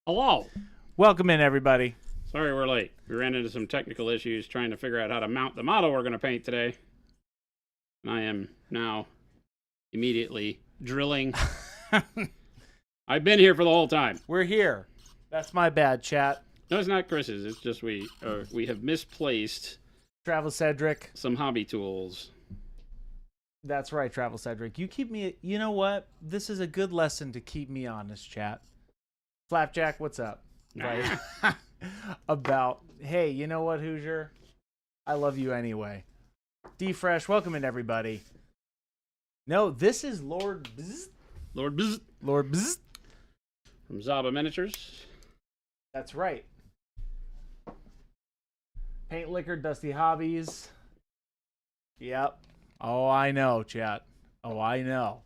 Hello. Welcome in, everybody. Sorry we're late. We ran into some technical issues trying to figure out how to mount the model we're going to paint today. And I am now immediately drilling. I've been here for the whole time. We're here. That's my bad, chat. No, it's not Chris's. It's just we have misplaced Travel Cedric. some hobby tools. That's right, Travel Cedric. You keep me... You know what? This is a good lesson to keep me honest, chat. Flapjack, what's up? Right. About, hey, you know what, Hoosier? I love you anyway. D-Fresh, welcome in, everybody. No, this is Lord Bzz. Lord Bzz. Lord Bzz. From Zaba Miniatures. That's right. Paint Liquor, Dusty Hobbies. Yep. Oh, I know, chat. Oh, I know.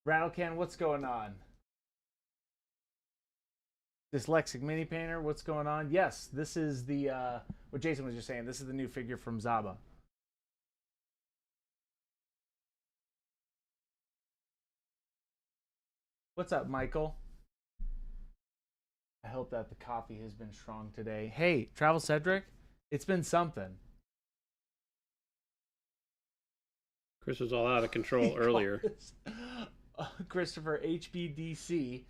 Rattlecan, what's going on? Dyslexic Mini Painter, what's going on? Yes, this is the, what Jason was just saying, this is the new figure from Zaba. What's up, Michael? I hope that the coffee has been strong today. Hey, Travel Cedric, it's been something. Chris was all out of control earlier. Christopher HBDC,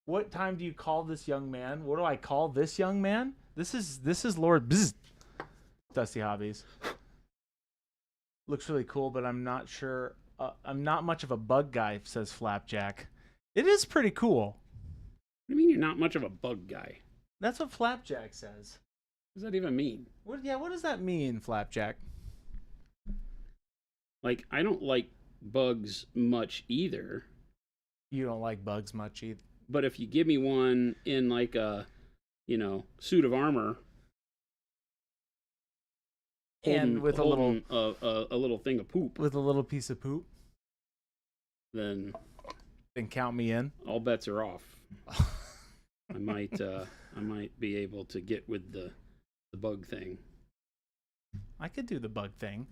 what time do you call this young man? What do I call this young man? This is Lord Bzz. Dusty Hobbies. Looks really cool, but I'm not sure. I'm not much of a bug guy, says Flapjack. It is pretty cool. What do you mean you're not much of a bug guy? That's what Flapjack says. What does that even mean? What does that mean, Flapjack? Like, I don't like bugs much either. You don't like bugs much either. But if you give me one in like a, suit of armor, And with a little thing of poop, with a little piece of poop, then count me in. All bets are off. I might be able to get with the bug thing. I could do the bug thing,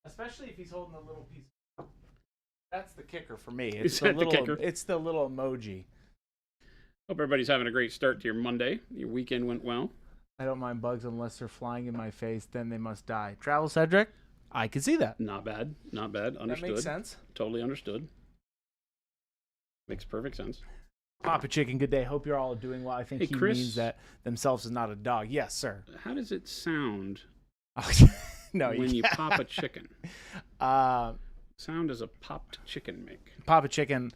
especially if he's holding a little piece of poop. That's the kicker for me. It's the kicker? It's the little emoji. Hope everybody's having a great start to your Monday. Your weekend went well. I don't mind bugs unless they're flying in my face. Then they must die. Travel Cedric, I can see that. Not bad. Not bad. Understood. That makes sense. Totally understood. Makes perfect sense. Papa Chicken, good day. Hope you're all doing well. I think he Chris, means that themselves is not a dog. Yes, sir. How does it sound no, when you pop a chicken? Sound does a popped chicken make? Papa Chicken,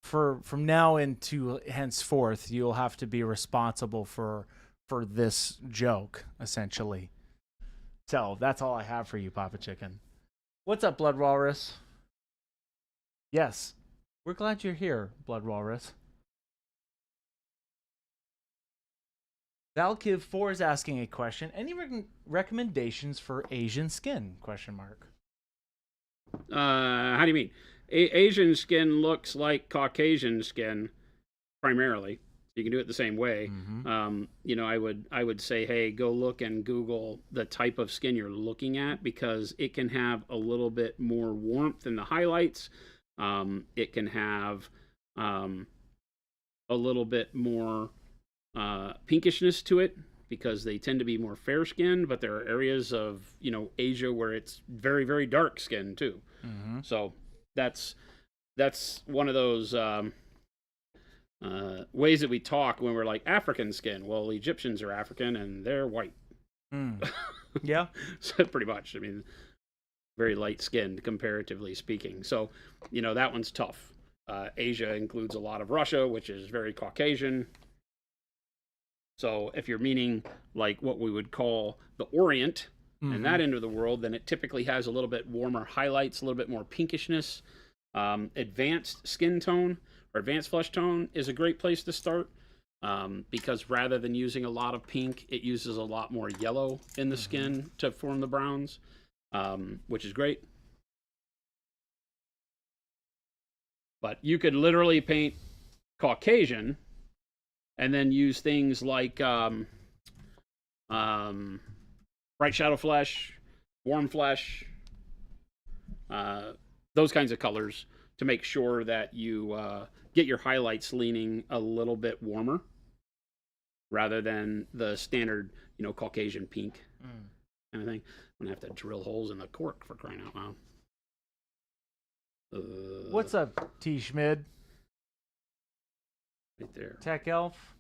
from now into henceforth, you'll have to be responsible for this joke, essentially. So that's all I have for you, Papa Chicken. What's up, Blood Walrus? Yes, we're glad you're here, Blood Walrus. Valkiv4 is asking a question. Any recommendations for Asian skin? Question mark. How do you mean? Asian skin looks like Caucasian skin, primarily. You can do it the same way. Mm-hmm. I would say, hey, go look and Google the type of skin you're looking at, because it can have a little bit more warmth in the highlights. It can have a little bit more pinkishness to it, because they tend to be more fair skinned, but there are areas of Asia where it's very, very dark skin too. Mm-hmm. So that's one of those ways that we talk when we're like African skin. Well, Egyptians are African and they're white. Yeah. So pretty much. I mean, very light skinned comparatively speaking. So, that one's tough. Asia includes a lot of Russia, which is very Caucasian. So if you're meaning like what we would call the Orient and that end of the world, then it typically has a little bit warmer highlights, a little bit more pinkishness. Advanced skin tone or advanced flesh tone is a great place to start, because rather than using a lot of pink, it uses a lot more yellow in the skin to form the browns, which is great. But you could literally paint Caucasian and then use things like bright shadow flesh, warm flesh, those kinds of colors to make sure that you get your highlights leaning a little bit warmer rather than the standard, Caucasian pink kind of thing. I'm going to have to drill holes in the cork for crying out loud. What's up, T. Schmid? Right there. Tech Elf.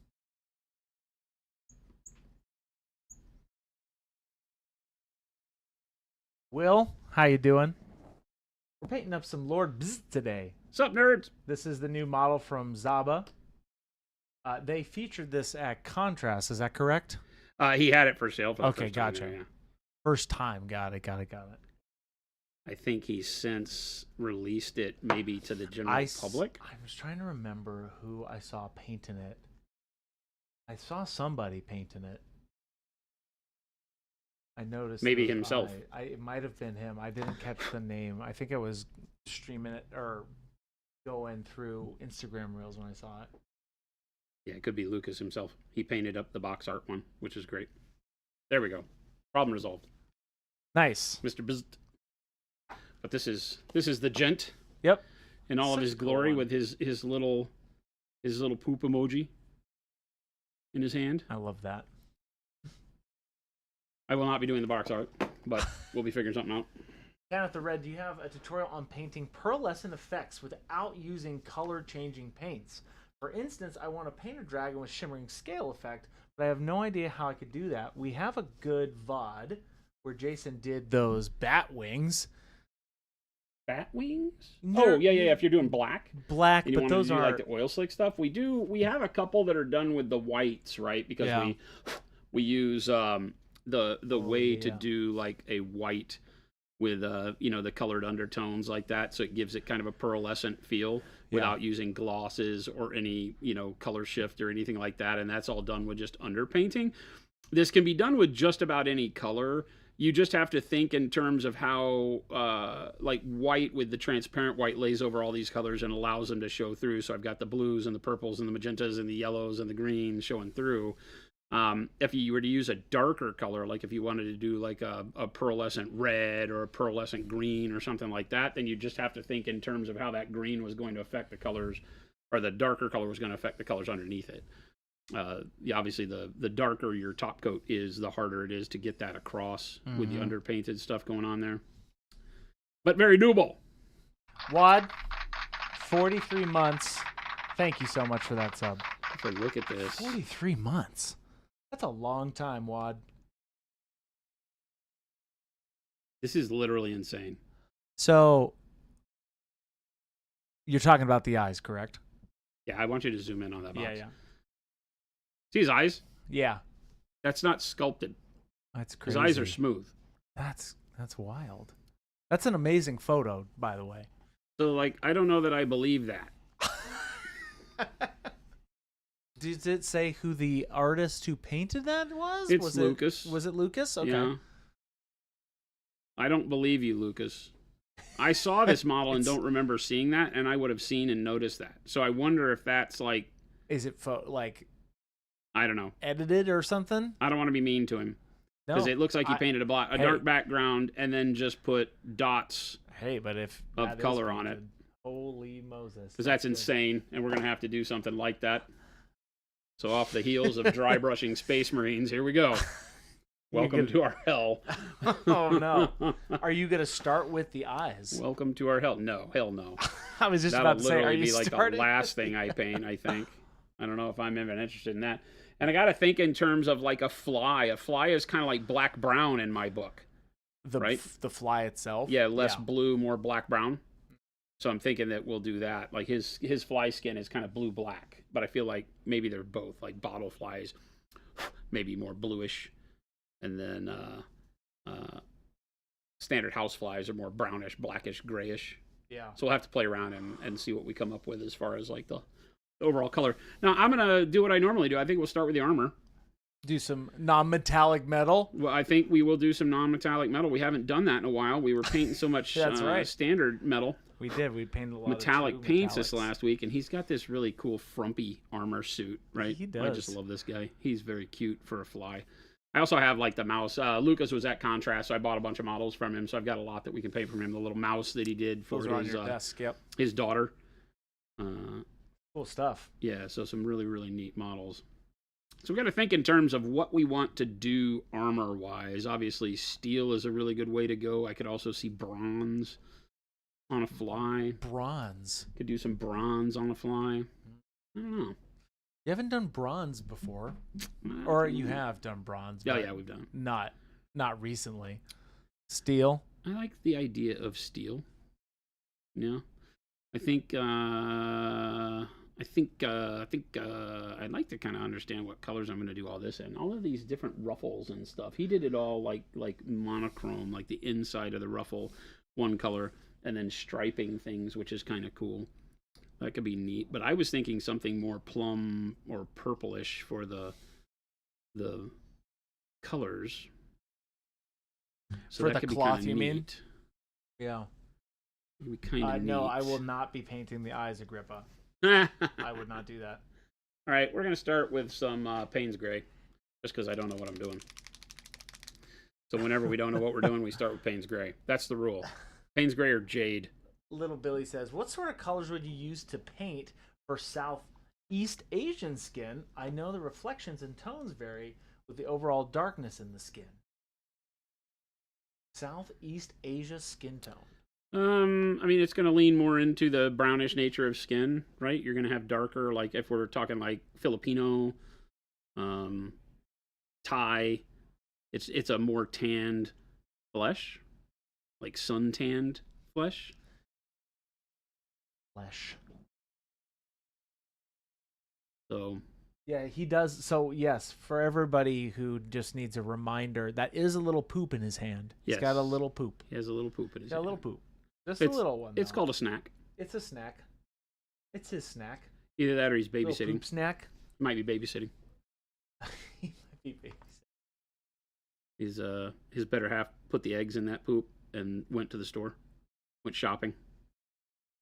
Will, how you doing? We're painting up some Lord Bzz today. What's up, nerds? This is the new model from Zaba. They featured this at Contrast. Is that correct? He had it for sale for the Okay, first time, gotcha. yeah. First time. Got it. I think he's since released it maybe to the general public. I was trying to remember who I saw painting it. I saw somebody painting it. I noticed. Maybe himself. It might have been him. I didn't catch the name. I think I was streaming it or going through Instagram Reels when I saw it. Yeah, it could be Lucas himself. He painted up the box art one, which is great. There we go. Problem resolved. Nice. Mr. Bzz. But this is the gent. Yep. In all of his glory, cool with his little poop emoji in his hand. I love that. I will not be doing the box art, but we'll be figuring something out. Down at the Red, do you have a tutorial on painting pearlescent effects without using color-changing paints? For instance, I want to paint a dragon with shimmering scale effect, but I have no idea how I could do that. We have a good VOD where Jason did those bat wings. Bat wings? Oh, yeah. If you're doing black, but you those do are like the oil slick stuff. We have a couple that are done with the whites, right? Because we use the way to do like a white with the colored undertones like that, so it gives it kind of a pearlescent feel without using glosses or any color shift or anything like that, and that's all done with just underpainting. This can be done with just about any color. You just have to think in terms of how like white with the transparent white lays over all these colors and allows them to show through. So I've got the blues and the purples and the magentas and the yellows and the greens showing through. If you were to use a darker color, like if you wanted to do like a pearlescent red or a pearlescent green or something like that, then you just have to think in terms of how that green was going to affect the colors, or the darker color was going to affect the colors underneath it. Obviously the darker your top coat is, the harder it is to get that across with the underpainted stuff going on there. But very doable. Wad, 43 months. Thank you so much for that sub. If I look at this, 43 months. That's a long time, Wad. This is literally insane. So, you're talking about the eyes, correct? Yeah, I want you to zoom in on that box. Yeah. See his eyes? Yeah. That's not sculpted. That's crazy. His eyes are smooth. That's wild. That's an amazing photo, by the way. So, like, I don't know that I believe that. Did it say who the artist who painted that was? It's Lucas. Was it Lucas? Okay. Yeah. I don't believe you, Lucas. I saw this model and don't remember seeing that, and I would have seen and noticed that. So I wonder if that's like... Is it I don't know. Edited or something? I don't want to be mean to him. Because it looks like he painted a dark background and then just put dots of color on it. Holy Moses. Because that's insane, and we're going to have to do something like that. So off the heels of dry brushing Space Marines, here we go. Welcome to our hell. Oh, no. Are you going to start with the eyes? Welcome to our hell. No, hell no. I was just about to say, are you be like the last thing I paint, I think. I don't know if I'm even interested in that. And I got to think in terms of like a fly. A fly is kind of like black-brown in my book. Right? The fly itself? Yeah, less blue, more black-brown. So I'm thinking that we'll do that. Like his fly skin is kind of blue-black. But I feel like maybe they're both. Like bottle flies, maybe more bluish. And then standard house flies are more brownish, blackish, grayish. Yeah. So we'll have to play around and see what we come up with as far as like the overall color. Now, I'm going to do what I normally do. I think we'll start with the armor. Do some non-metallic metal. Well, I think we will do some non-metallic metal. We haven't done that in a while. We were painting so much standard metal. We did. We painted a lot metallic paints metallics this last week, and he's got this really cool frumpy armor suit, right? He does. I just love this guy. He's very cute for a fly. I also have like the mouse. Lucas was at Contrast, so I bought a bunch of models from him. So I've got a lot that we can pay from him. The little mouse that he did for Those are on your desk. Yep. his daughter. Cool stuff. Yeah, so some really, really neat models. So we got to think in terms of what we want to do armor-wise. Obviously, steel is a really good way to go. I could also see bronze on a fly. Bronze. Could do some bronze on a fly. I don't know. You haven't done bronze before, or you have done bronze? Oh yeah, we've done it. Not recently. Steel. I like the idea of steel. Yeah, I think I'd like to kind of understand what colors I'm going to do all this in. All of these different ruffles and stuff. He did it all like monochrome, like the inside of the ruffle, one color, and then striping things, which is kind of cool. That could be neat. But I was thinking something more plum or purplish for the colors. So for the cloth, you mean? Yeah. No, I will not be painting the eyes, Agrippa. I would not do that. All right, we're going to start with some Payne's Gray, just because I don't know what I'm doing. So whenever we don't know what we're doing, we start with Payne's Gray. That's the rule. Payne's Gray or Jade. Little Billy says, what sort of colors would you use to paint for Southeast Asian skin? I know the reflections and tones vary with the overall darkness in the skin. Southeast Asia skin tone. I mean, it's going to lean more into the brownish nature of skin, right? You're going to have darker, like if we're talking like Filipino, Thai, it's a more tanned flesh, like sun-tanned flesh. So yeah, he does. So yes, for everybody who just needs a reminder, that is a little poop in his hand. He's got a little poop. He has a little poop in his hand. A little poop. Just a little one. It's called a snack. It's a snack. It's his snack. Either that or he's babysitting. Little poop snack. Might be babysitting. He might be His babysitting. better half put the eggs in that poop and went to the store, went shopping.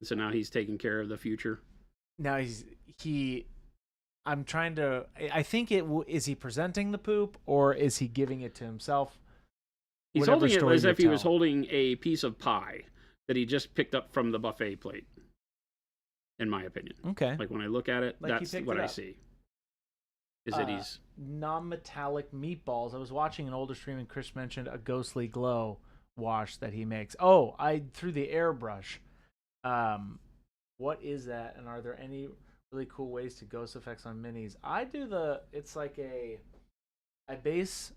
So now he's taking care of the future. Now I'm trying to. I think is he presenting the poop or is he giving it to himself? He's holding it as if he was holding a piece of pie that he just picked up from the buffet plate. In my opinion. Okay. Like when I look at it, that's what I see. Is that he's non-metallic meatballs? I was watching an older stream and Chris mentioned a ghostly glow wash that he makes. Oh, I threw the airbrush. What is that? And are there any really cool ways to ghost effects on minis? I do it's like I base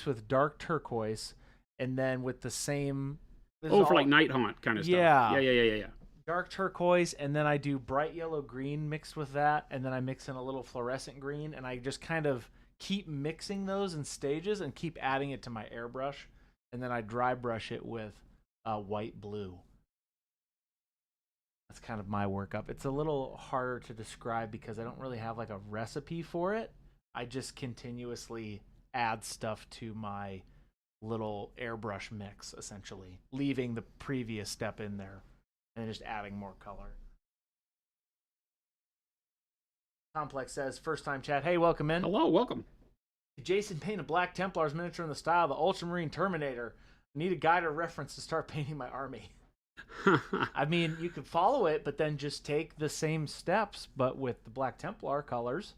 with dark turquoise and then with the same. For like night haunt kind of stuff. Yeah. Dark turquoise, and then I do bright yellow green mixed with that, and then I mix in a little fluorescent green, and I just kind of keep mixing those in stages and keep adding it to my airbrush, and then I dry brush it with white blue. That's kind of my workup. It's a little harder to describe because I don't really have like a recipe for it. I just continuously add stuff to my little airbrush mix, essentially, leaving the previous step in there and just adding more color. Complex says, first time chat. Hey, welcome in. Hello, welcome. Jason paint a Black Templar's miniature in the style of the Ultramarine Terminator. Need a guide or reference to start painting my army. I mean, you could follow it, but then just take the same steps, but with the Black Templar colors.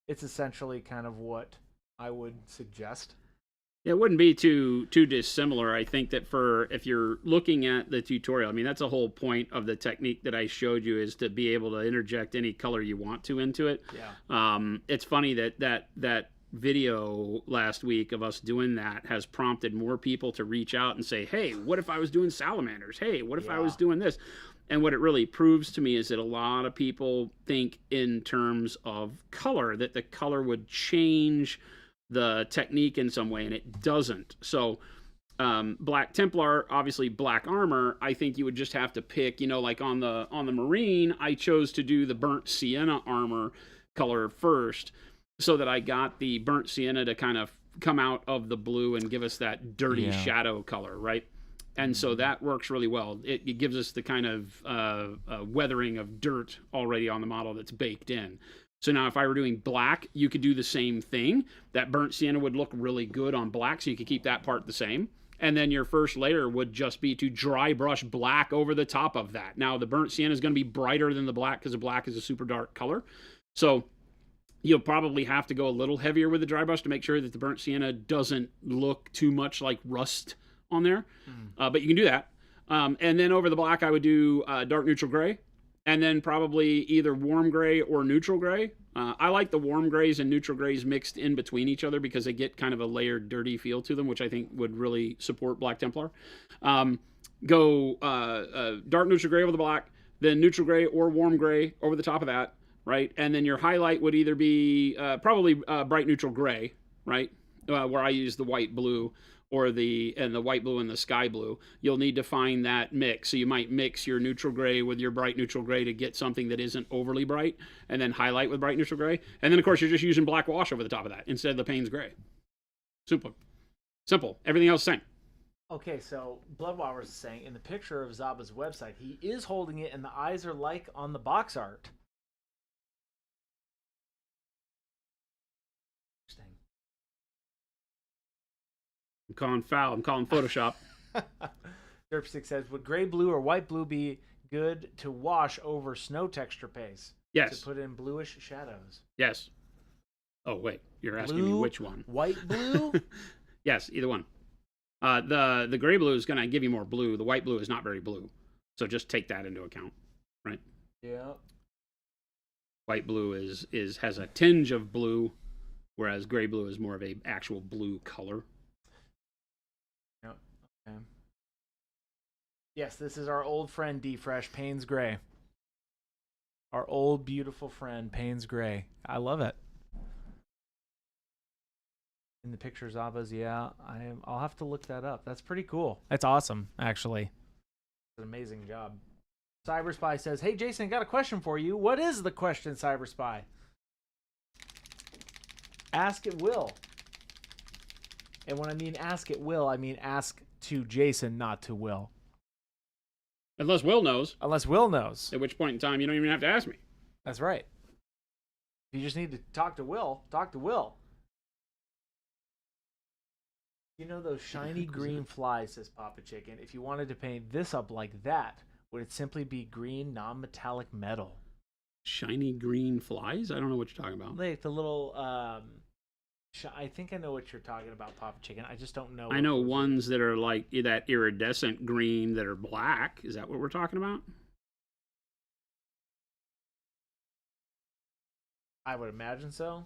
It's essentially kind of what I would suggest. It wouldn't be too dissimilar. I think that if you're looking at the tutorial, I mean, that's the whole point of the technique that I showed you, is to be able to interject any color you want to into it. Yeah. It's funny that video last week of us doing that has prompted more people to reach out and say, hey, what if I was doing salamanders? Hey, what if I was doing this? And what it really proves to me is that a lot of people think in terms of color, that the color would change the technique in some way, and it doesn't. So Black Templar, obviously black armor, I think you would just have to pick, like on the Marine, I chose to do the burnt sienna armor color first, so that I got the burnt sienna to kind of come out of the blue and give us that dirty shadow color, right? And so that works really well. It gives us the kind of weathering of dirt already on the model that's baked in. So now if I were doing black, you could do the same thing. That burnt sienna would look really good on black, so you could keep that part the same. And then your first layer would just be to dry brush black over the top of that. Now the burnt sienna is going to be brighter than the black because the black is a super dark color. So you'll probably have to go a little heavier with the dry brush to make sure that the burnt sienna doesn't look too much like rust on there. But you can do that. And then over the black, I would do dark neutral gray, and then probably either warm gray or neutral gray. I like the warm grays and neutral grays mixed in between each other because they get kind of a layered, dirty feel to them, which I think would really support Black Templar. Go dark neutral gray over the black, then neutral gray or warm gray over the top of that, right? And then your highlight would either be probably bright neutral gray, right? Where I use the white blue or the white blue and the sky blue. You'll need to find that mix. So you might mix your neutral gray with your bright neutral gray to get something that isn't overly bright, and then highlight with bright neutral gray. And then of course you're just using black wash over the top of that instead of the Payne's gray. Simple. Everything else same. Okay, so Bloodwalkers is saying in the picture of Zaba's website, he is holding it and the eyes are like on the box art. Interesting. I'm calling foul. I'm calling Photoshop. Derpstick says, would gray blue or white blue be good to wash over snow texture paste? Yes. To put in bluish shadows. Yes. Oh, wait. You're asking Blue, me which one. White blue? Yes, either one. The gray blue is going to give you more blue. The white blue is not very blue. So just take that into account, right? Yeah. White blue has a tinge of blue, whereas gray blue is more of a actual blue color. Yep. Okay. Yes, this is our old friend D Fresh Payne's Gray. Our old beautiful friend Payne's Gray. I love it. In the picture, Zaba's, yeah, I'll have to look that up. That's pretty cool. That's awesome, actually. It's an amazing job. Cyberspy says, hey, Jason, got a question for you. What is the question, Cyberspy? Ask at will. And when I mean ask at will, I mean ask to Jason, not to Will. Unless Will knows. Unless Will knows. At which point in time, you don't even have to ask me. That's right. If you just need to talk to Will, talk to Will. You know those shiny green flies, says Papa Chicken. If you wanted to paint this up like that, would it simply be green, non-metallic metal? Shiny green flies? I don't know what you're talking about. Like the little, I think I know what you're talking about, Papa Chicken. I just don't know. I know ones that are like that iridescent green that are black. Is that what we're talking about? I would imagine so.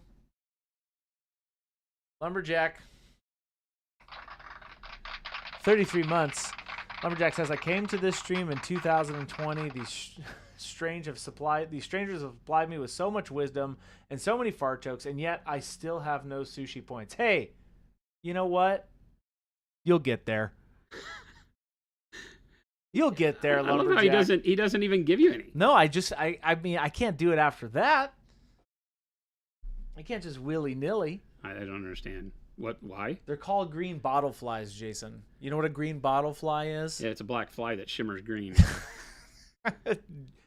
Lumberjack. 33 months. Lumberjack says, I came to this stream in 2020. These strangers have supplied me with so much wisdom and so many fart jokes, and yet I still have no sushi points. Hey, you know what? You'll get there. You'll get there, Lumberjack. I love how he doesn't even give you any. No, I mean, I can't do it after that. I can't just willy-nilly. I don't understand. What? Why? They're called green bottle flies, Jason. You know what a green bottle fly is? Yeah, it's a black fly that shimmers green.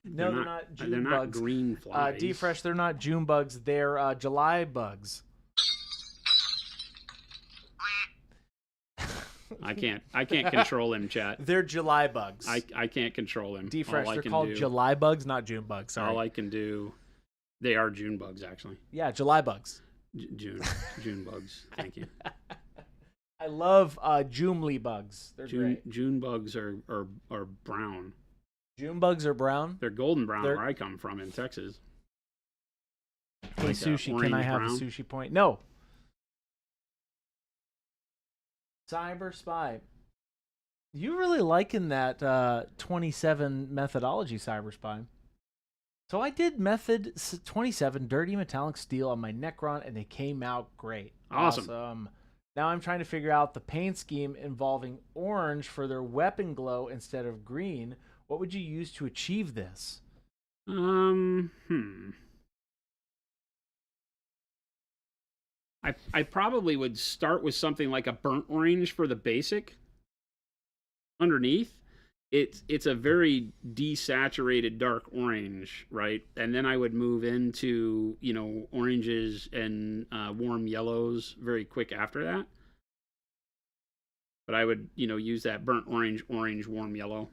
No, they're not June they're bugs. not green flies. D-Fresh, they're not June bugs. They're July bugs. I can't control him, chat. They're July bugs. I can't control him. D-Fresh, they're called July bugs, not June bugs. Sorry. All I can do, they are June bugs, actually. Yeah, July bugs. June bugs. Thank you. I love Jumely bugs. They're great. June bugs are brown. June bugs are brown? They're golden brown where I come from in Texas. Hey, like Sushi, can I have a sushi point? No. Cyber Spy. You really liking that 27 methodology, Cyber Spy. So I did method 27 dirty metallic steel on my Necron, and they came out great. Awesome. Now I'm trying to figure out the paint scheme involving orange for their weapon glow instead of green. What would you use to achieve this? I probably would start with something like a burnt orange for the basic underneath, it's a very desaturated dark orange, right? And then I would move into, oranges and warm yellows very quick after that. But I would, use that burnt orange, warm yellow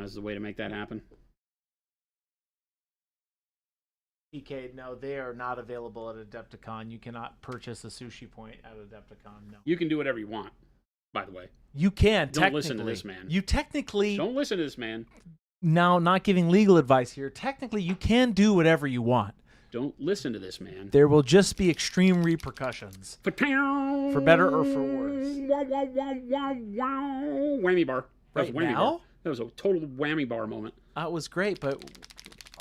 as the way to make that happen. PK, no, they are not available at Adepticon. You cannot purchase a sushi point at Adepticon. No. You can do whatever you want, by the way. You can. Don't listen to this man. You technically don't listen to this man. Now, not giving legal advice here. Technically, you can do whatever you want. Don't listen to this man. There will just be extreme repercussions. For better or for worse. Whammy bar. That Right was a whammy now? Bar. That was a total whammy bar moment. It was great, but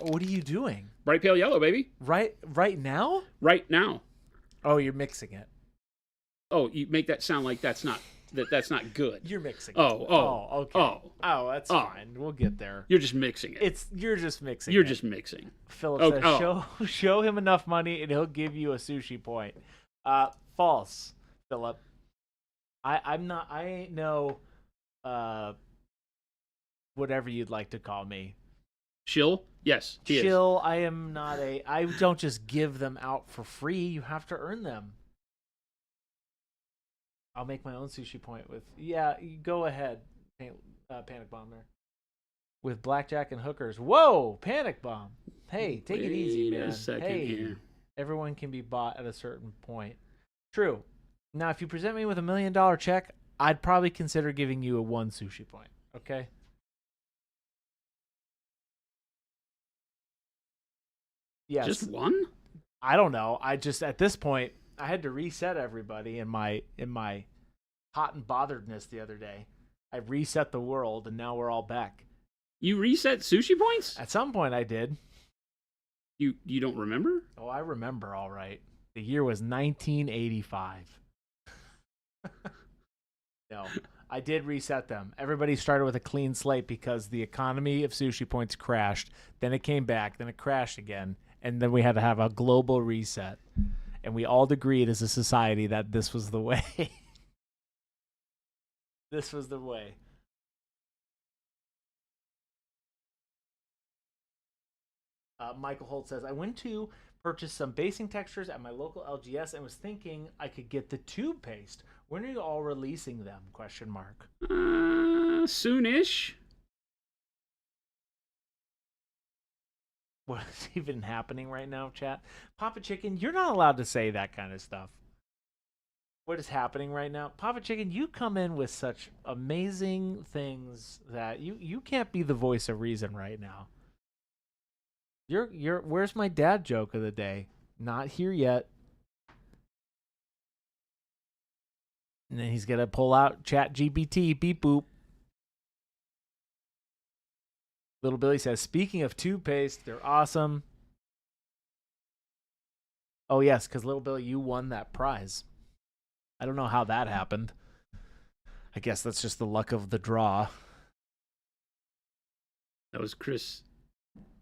what are you doing? Bright pale yellow, baby. Right now? Right now. Oh, you're mixing it. Oh, you make that sound like that's not good. You're mixing it. Okay. That's fine. We'll get there. You're just mixing it. You're just mixing You're just mixing. Philip says, show him enough money and he'll give you a sushi point. False, Philip. I ain't no whatever you'd like to call me. Shill? Yes. Shill, I am not I don't just give them out for free. You have to earn them. I'll make my own sushi point with... Yeah, you go ahead, Panic Bomb there. With blackjack and hookers. Whoa, Panic Bomb. Hey, take it easy, man. Wait a second here. Everyone can be bought at a certain point. True. Now, if you present me with $1 million check, I'd probably consider giving you a 1 sushi point. Okay? Yes. Just 1? I don't know. I just, at this point... I had to reset everybody in my hot and botheredness the other day. I reset the world, and now we're all back. You reset sushi points? At some point, I did. You don't remember? Oh, I remember all right. The year was 1985. No, I did reset them. Everybody started with a clean slate because the economy of sushi points crashed. Then it came back. Then it crashed again. And then we had to have a global reset. And we all agreed as a society that this was the way. This was the way. Michael Holt says, I went to purchase some basing textures at my local LGS and was thinking I could get the tube paste. When are you all releasing them? ? Soonish. What is even happening right now, chat? Papa Chicken, you're not allowed to say that kind of stuff. What is happening right now? Papa Chicken, you come in with such amazing things that you can't be the voice of reason right now. Where's my dad joke of the day? Not here yet. And then he's gonna pull out Chat GPT, beep boop. Little Billy says, speaking of toothpaste, they're awesome. Oh, yes, because Little Billy, you won that prize. I don't know how that happened. I guess that's just the luck of the draw. That was Chris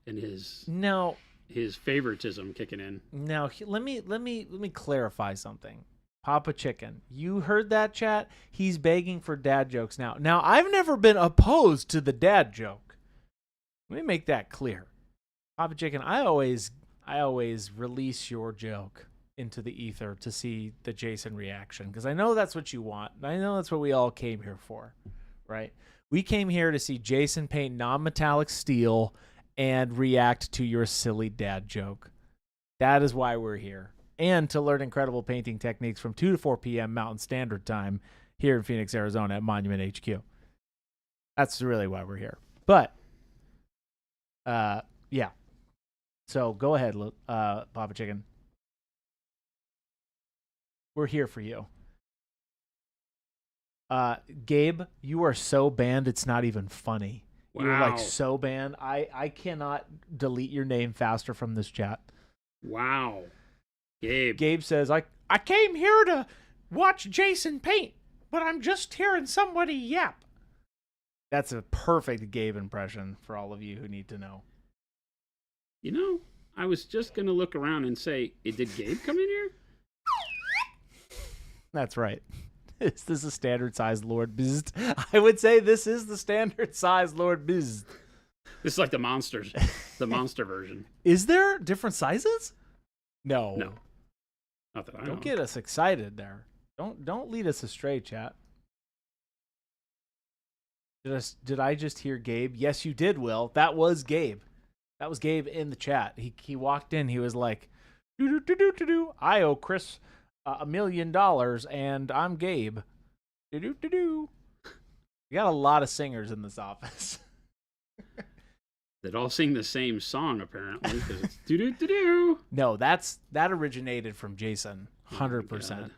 and his favoritism kicking in. Now, let me clarify something. Papa Chicken, you heard that, chat? He's begging for dad jokes now. Now, I've never been opposed to the dad joke. Let me make that clear. Papa Chicken, I always release your joke into the ether to see the Jason reaction because I know that's what you want. I know that's what we all came here for, right? We came here to see Jason paint non-metallic steel and react to your silly dad joke. That is why we're here. And to learn incredible painting techniques from 2 to 4 p.m. Mountain Standard Time here in Phoenix, Arizona at Monument HQ. That's really why we're here. But yeah. So go ahead, Papa Chicken. We're here for you. Gabe, you are so banned, it's not even funny. Wow. You're like so banned. I cannot delete your name faster from this chat. Wow. Gabe. Gabe says, I came here to watch Jason paint, but I'm just hearing somebody yap. That's a perfect Gabe impression for all of you who need to know. You know, I was just going to look around and say, did Gabe come in here? That's right. Is this a standard size Lord Biz? I would say this is the standard size Lord Biz. This is like the monsters, the monster version. Is there different sizes? No. Not that I know. Don't get us excited there. Don't lead us astray, chat. Did I just hear Gabe? Yes, you did, Will. That was Gabe. That was Gabe in the chat. He walked in. He was like, do. I owe Chris $1 million, and I'm Gabe. Do. We got a lot of singers in this office. They'd all sing the same song apparently because it's do. No, that originated from Jason, 100%.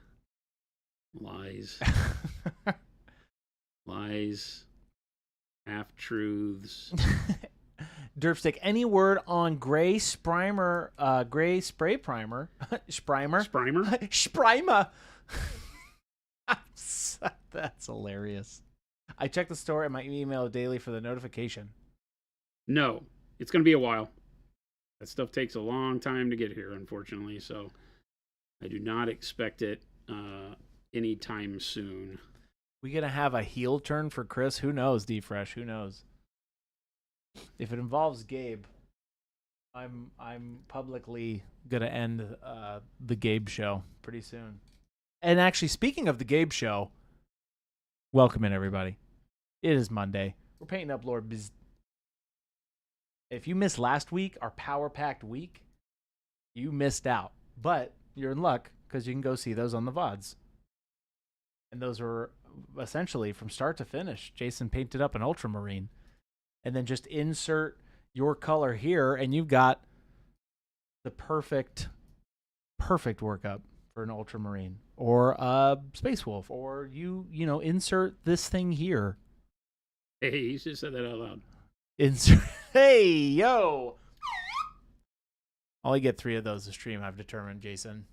Lies, lies, half truths. Derpstick, any word on gray sprimer, gray spray primer, Sprimer? Sprimer. That's hilarious. I check the store and my email daily for the notification. No, it's going to be a while. That stuff takes a long time to get here, unfortunately. So I do not expect it anytime soon. We gonna have a heel turn for Chris? Who knows, D-Fresh? Who knows? If it involves Gabe, I'm publicly gonna end the Gabe show pretty soon. And actually, speaking of the Gabe show, welcome in everybody. It is Monday. We're painting up Lord Biz. If you missed last week, our power-packed week, you missed out. But you're in luck because you can go see those on the VODs. And those were essentially from start to finish. Jason painted up an ultramarine. And then just insert your color here, and you've got the perfect workup for an ultramarine. Or a Space Wolf. Or you insert this thing here. Hey, you just said that out loud. Insert. Hey, yo. Only get 3 of those to stream, I've determined, Jason.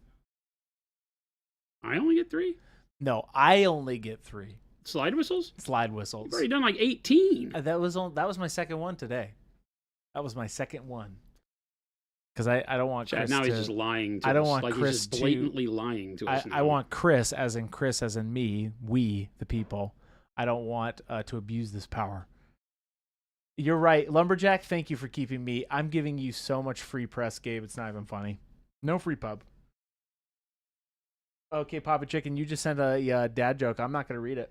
I only get 3? No, I only get 3. Slide whistles? Slide whistles. You've already done like 18. That was my second one today. That was my second one. Because I don't want Chris now he's just lying to us. I don't want like Chris he's just blatantly lying to us now. I want Chris as in me, we, the people. I don't want to abuse this power. You're right. Lumberjack, thank you for keeping me. I'm giving you so much free press, Gabe. It's not even funny. No free pub. Okay, Papa Chicken, you just sent a dad joke. I'm not going to read it.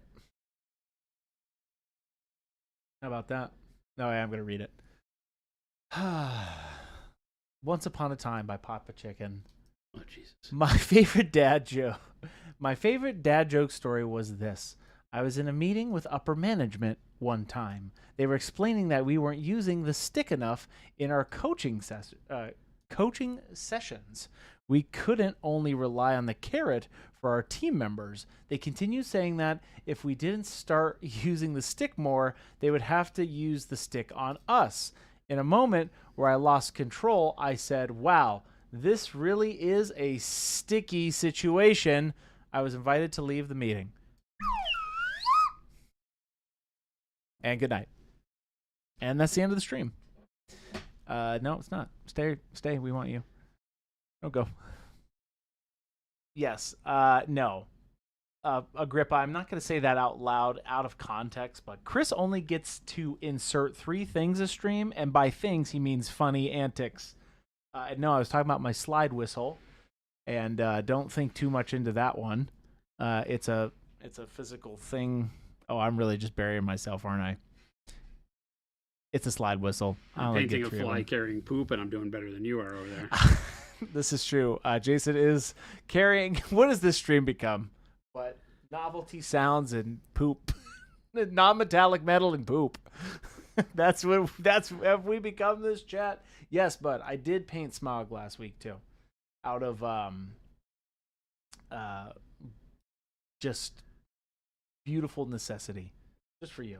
How about that? No, I am going to read it. Once Upon a Time by Papa Chicken. Oh, Jesus. My favorite dad joke story was this. I was in a meeting with upper management one time. They were explaining that we weren't using the stick enough in our coaching sessions. We couldn't only rely on the carrot for our team members. They continued saying that if we didn't start using the stick more, they would have to use the stick on us. In a moment where I lost control, I said, wow, this really is a sticky situation. I was invited to leave the meeting. And good night. And that's the end of the stream. No, it's not. Stay. We want you. Don't go. Yes. No. Agrippa, I'm not going to say that out loud, out of context, but Chris only gets to insert 3 things a stream, and by things, he means funny antics. No, I was talking about my slide whistle, and don't think too much into that one. It's a physical thing. Oh, I'm really just burying myself, aren't I? It's a slide whistle. I'm painting a fly carrying poop, and I'm doing better than you are over there. This is true. Jason is carrying. What does this stream become? What? Novelty sounds and poop. Non-metallic metal and poop. That's have we become this chat? Yes, but I did paint Smog last week too. Out of just beautiful necessity. Just for you.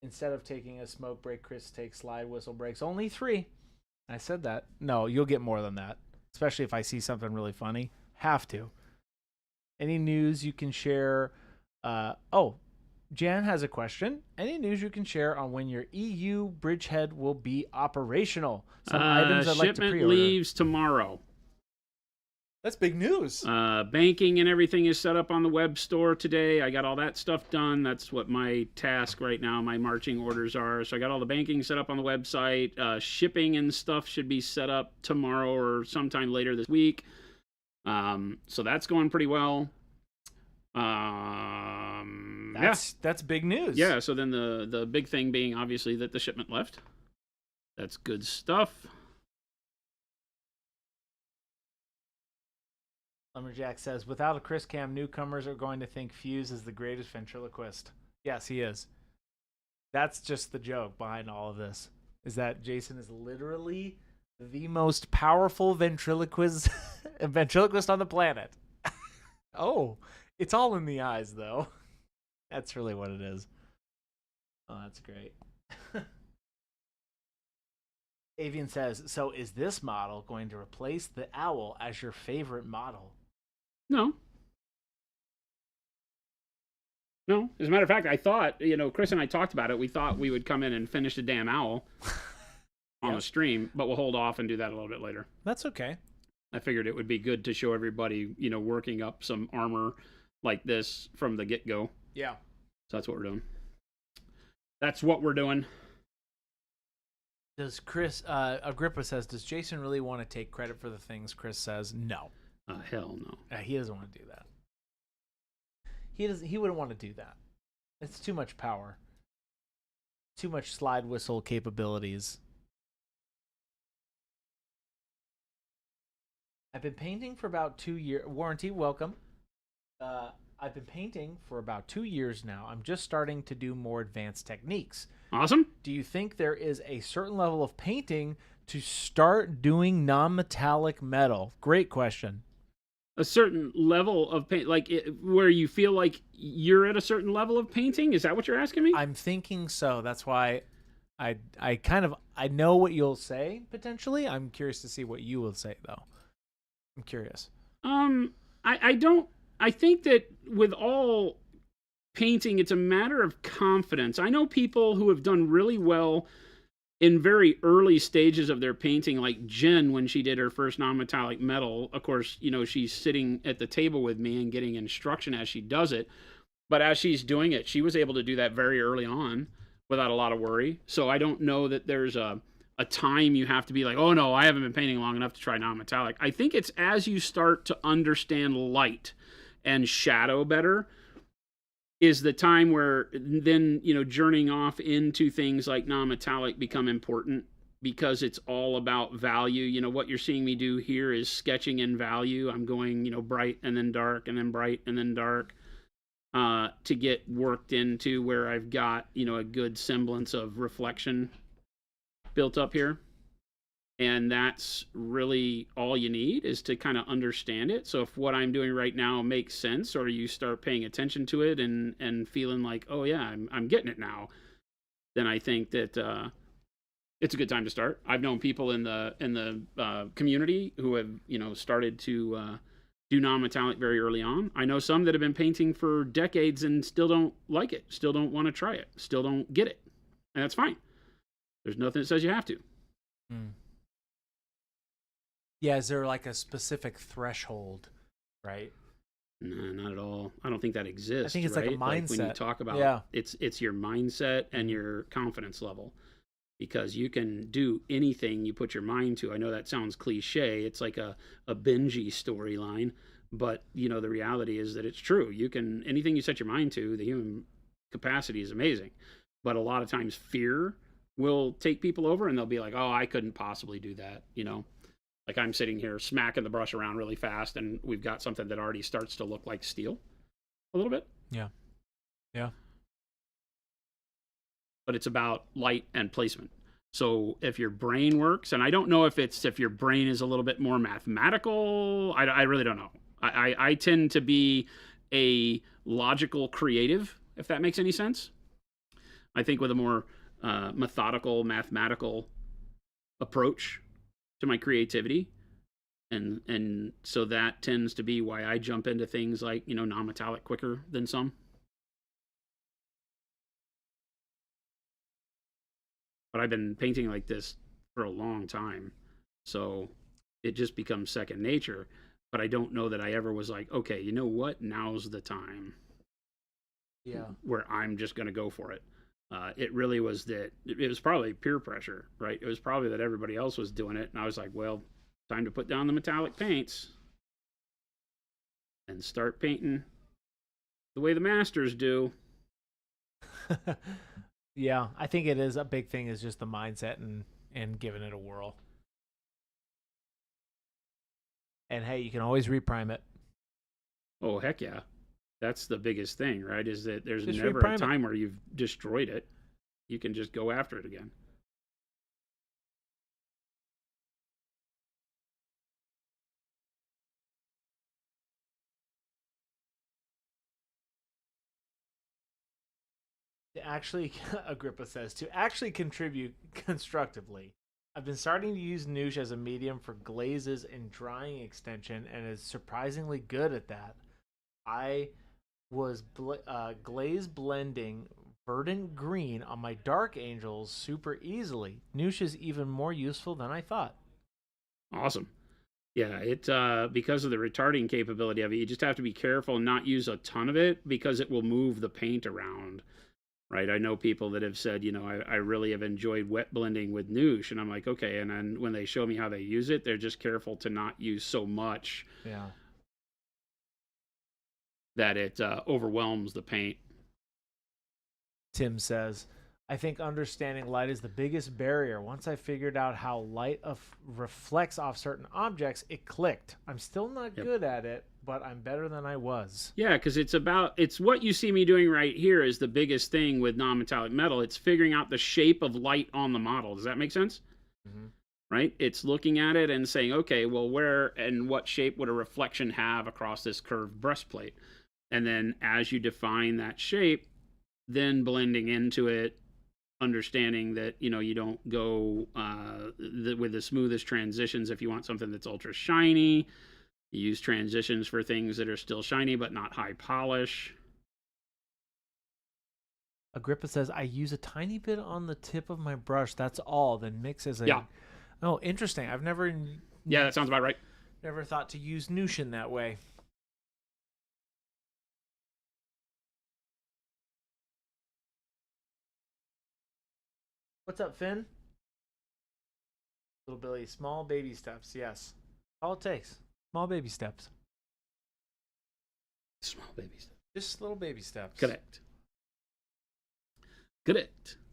Instead of taking a smoke break, Chris takes slide whistle breaks. Only 3. I said that. No, you'll get more than that. Especially if I see something really funny. Have to. Any news you can share? Jan has a question. Any news you can share on when your EU bridgehead will be operational? Some items I'd like to pre-order. Shipment leaves tomorrow. That's big news. Banking and everything is set up on the web store today. I got all that stuff done. That's what my task right now, my marching orders are. So I got all the banking set up on the website. Shipping and stuff should be set up tomorrow or sometime later this week. So that's going pretty well. That's big news. Yeah, so then the big thing being obviously that the shipment left. That's good stuff. Lumberjack says, without a Chris Cam, newcomers are going to think Fuse is the greatest ventriloquist. Yes, he is. That's just the joke behind all of this, is that Jason is literally the most powerful ventriloquist on the planet. Oh, it's all in the eyes, though. That's really what it is. Oh, that's great. Avian says, so is this model going to replace the owl as your favorite model? No. As a matter of fact, I thought, Chris and I talked about it. We thought we would come in and finish the damn owl on the stream, but we'll hold off and do that a little bit later. That's okay. I figured it would be good to show everybody, working up some armor like this from the get-go. Yeah. So that's what we're doing. Does Chris, Agrippa says, does Jason really want to take credit for the things Chris says? No. Hell no. He doesn't want to do that. He wouldn't want to do that. It's too much power. Too much slide whistle capabilities. I've been painting for about 2 years. Warranty, welcome. I've been painting for about 2 years now. I'm just starting to do more advanced techniques. Awesome. Do you think there is a certain level of painting to start doing non-metallic metal? Great question. A certain level of paint, where you feel like you're at a certain level of painting? Is that what you're asking me? I'm thinking so. That's why I know what you'll say, potentially. I'm curious to see what you will say, though. I'm curious. I think that with all painting, it's a matter of confidence. I know people who have done really well in very early stages of their painting, like Jen, when she did her first non-metallic metal. Of course, she's sitting at the table with me and getting instruction as she does it. But as she's doing it, she was able to do that very early on without a lot of worry. So I don't know that there's a time you have to be like, oh no, I haven't been painting long enough to try non-metallic. I think it's as you start to understand light and shadow better is the time where then, journeying off into things like non-metallic become important, because it's all about value. What you're seeing me do here is sketching in value. I'm going, bright and then dark and then bright and then dark, to get worked into where I've got, a good semblance of reflection built up here. And that's really all you need, is to kind of understand it. So if what I'm doing right now makes sense, or you start paying attention to it and feeling like, oh yeah, I'm getting it now, then I think that it's a good time to start. I've known people in the community who have started to do non-metallic very early on. I know some that have been painting for decades and still don't like it, still don't want to try it, still don't get it, and that's fine. There's nothing that says you have to. Yeah, is there like a specific threshold, right? No, not at all. I don't think that exists. I think it's right? like a mindset. Like when you talk about it's your mindset and your confidence level, because you can do anything you put your mind to. I know that sounds cliche. It's like a Benji storyline, but the reality is that it's true. You can, anything you set your mind to, the human capacity is amazing. But a lot of times fear will take people over and they'll be like, oh, I couldn't possibly do that, Like I'm sitting here smacking the brush around really fast, and we've got something that already starts to look like steel a little bit. Yeah. But it's about light and placement. So if your brain works, and I don't know if your brain is a little bit more mathematical, I really don't know. I tend to be a logical creative, if that makes any sense. I think with a more methodical, mathematical approach to my creativity, and so that tends to be why I jump into things like non-metallic quicker than some. But I've been painting like this for a long time, so it just becomes second nature. but I don't know that I ever was like, okay, you know what? Now's the time. Yeah. Where I'm just going to go for it. It really was that it was probably peer pressure, right? It was probably that everybody else was doing it. And I was like, well, time to put down the metallic paints and start painting the way the masters do. Yeah, I think it is a big thing is just the mindset and giving it a whirl. And hey, you can always reprime it. Oh, heck yeah. That's the biggest thing, right? Is that there's Just never reprime a it. time where you've destroyed it. You can just go after it again. To actually, Agrippa says, to actually contribute constructively, I've been starting to use Noosh as a medium for glazes and drying extension, and is surprisingly good at that. I was glaze blending verdant green on my dark angels super easily. Noosh is even more useful than I thought. Awesome. Yeah, it because of the retarding capability of it, you just have to be careful and not use a ton of it because it will move the paint around. Right? I know people that have said, I really have enjoyed wet blending with Noosh, and I'm like, okay. And then when they show me how they use it, they're just careful to not use so much that it overwhelms the paint. Tim says, I think understanding light is the biggest barrier. Once I figured out how light reflects off certain objects, it clicked. I'm still not good at it, but I'm better than I was. Yeah, because it's what you see me doing right here is the biggest thing with non-metallic metal. It's figuring out the shape of light on the model. Does that make sense? Mm-hmm. Right? It's looking at it and saying, okay, well, where and what shape would a reflection have across this curved breastplate? And then as you define that shape, then blending into it, understanding that you don't go with the smoothest transitions. If you want something that's ultra shiny, you use transitions for things that are still shiny but not high polish. Agrippa says, I use a tiny bit on the tip of my brush, that's all, then mix as a Oh, interesting. I've never that sounds about right. Never thought to use Noosh in that way. What's up, Finn? Little Billy, small baby steps, yes. All it takes. Small baby steps. Small baby steps. Just little baby steps. Correct.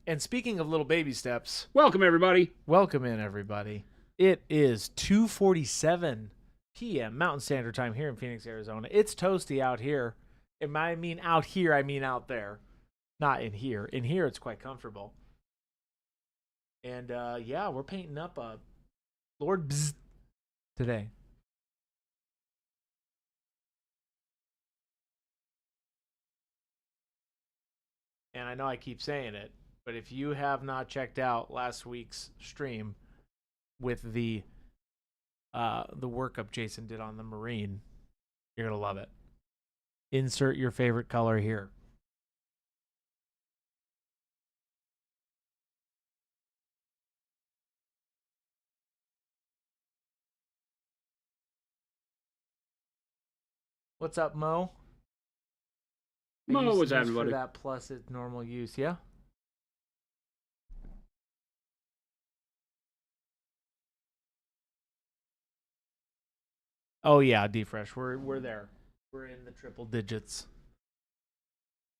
And speaking of little baby steps, welcome everybody. Welcome in everybody. It is 2:47 p.m. Mountain Standard Time here in Phoenix, Arizona. It's toasty out here. And I mean out here, I mean out there. Not in here. In here, it's quite comfortable. And we're painting up a Lord Bzz today. And I know I keep saying it, but if you have not checked out last week's stream with the workup Jason did on the Marine, you're gonna love it. Insert your favorite color here. What's up, Mo? Mo was having for that plus its normal use, yeah. Oh yeah, D-Fresh. We're there. We're in the triple digits.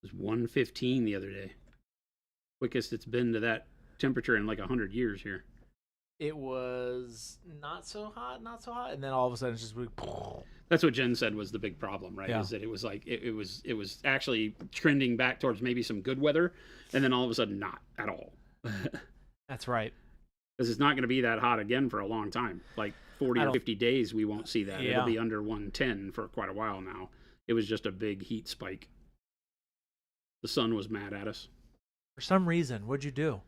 It was 115 the other day. Quickest it's been to that temperature in like 100 years here. It was not so hot, and then all of a sudden it's just That's what Jen said was the big problem, right? Yeah. Is that it was like it was actually trending back towards maybe some good weather, and then all of a sudden not at all. That's right. Because it's not going to be that hot again for a long time. Like 40 or 50 days, we won't see that. Yeah. It'll be under 110 for quite a while now. It was just a big heat spike. The sun was mad at us. For some reason, what'd you do?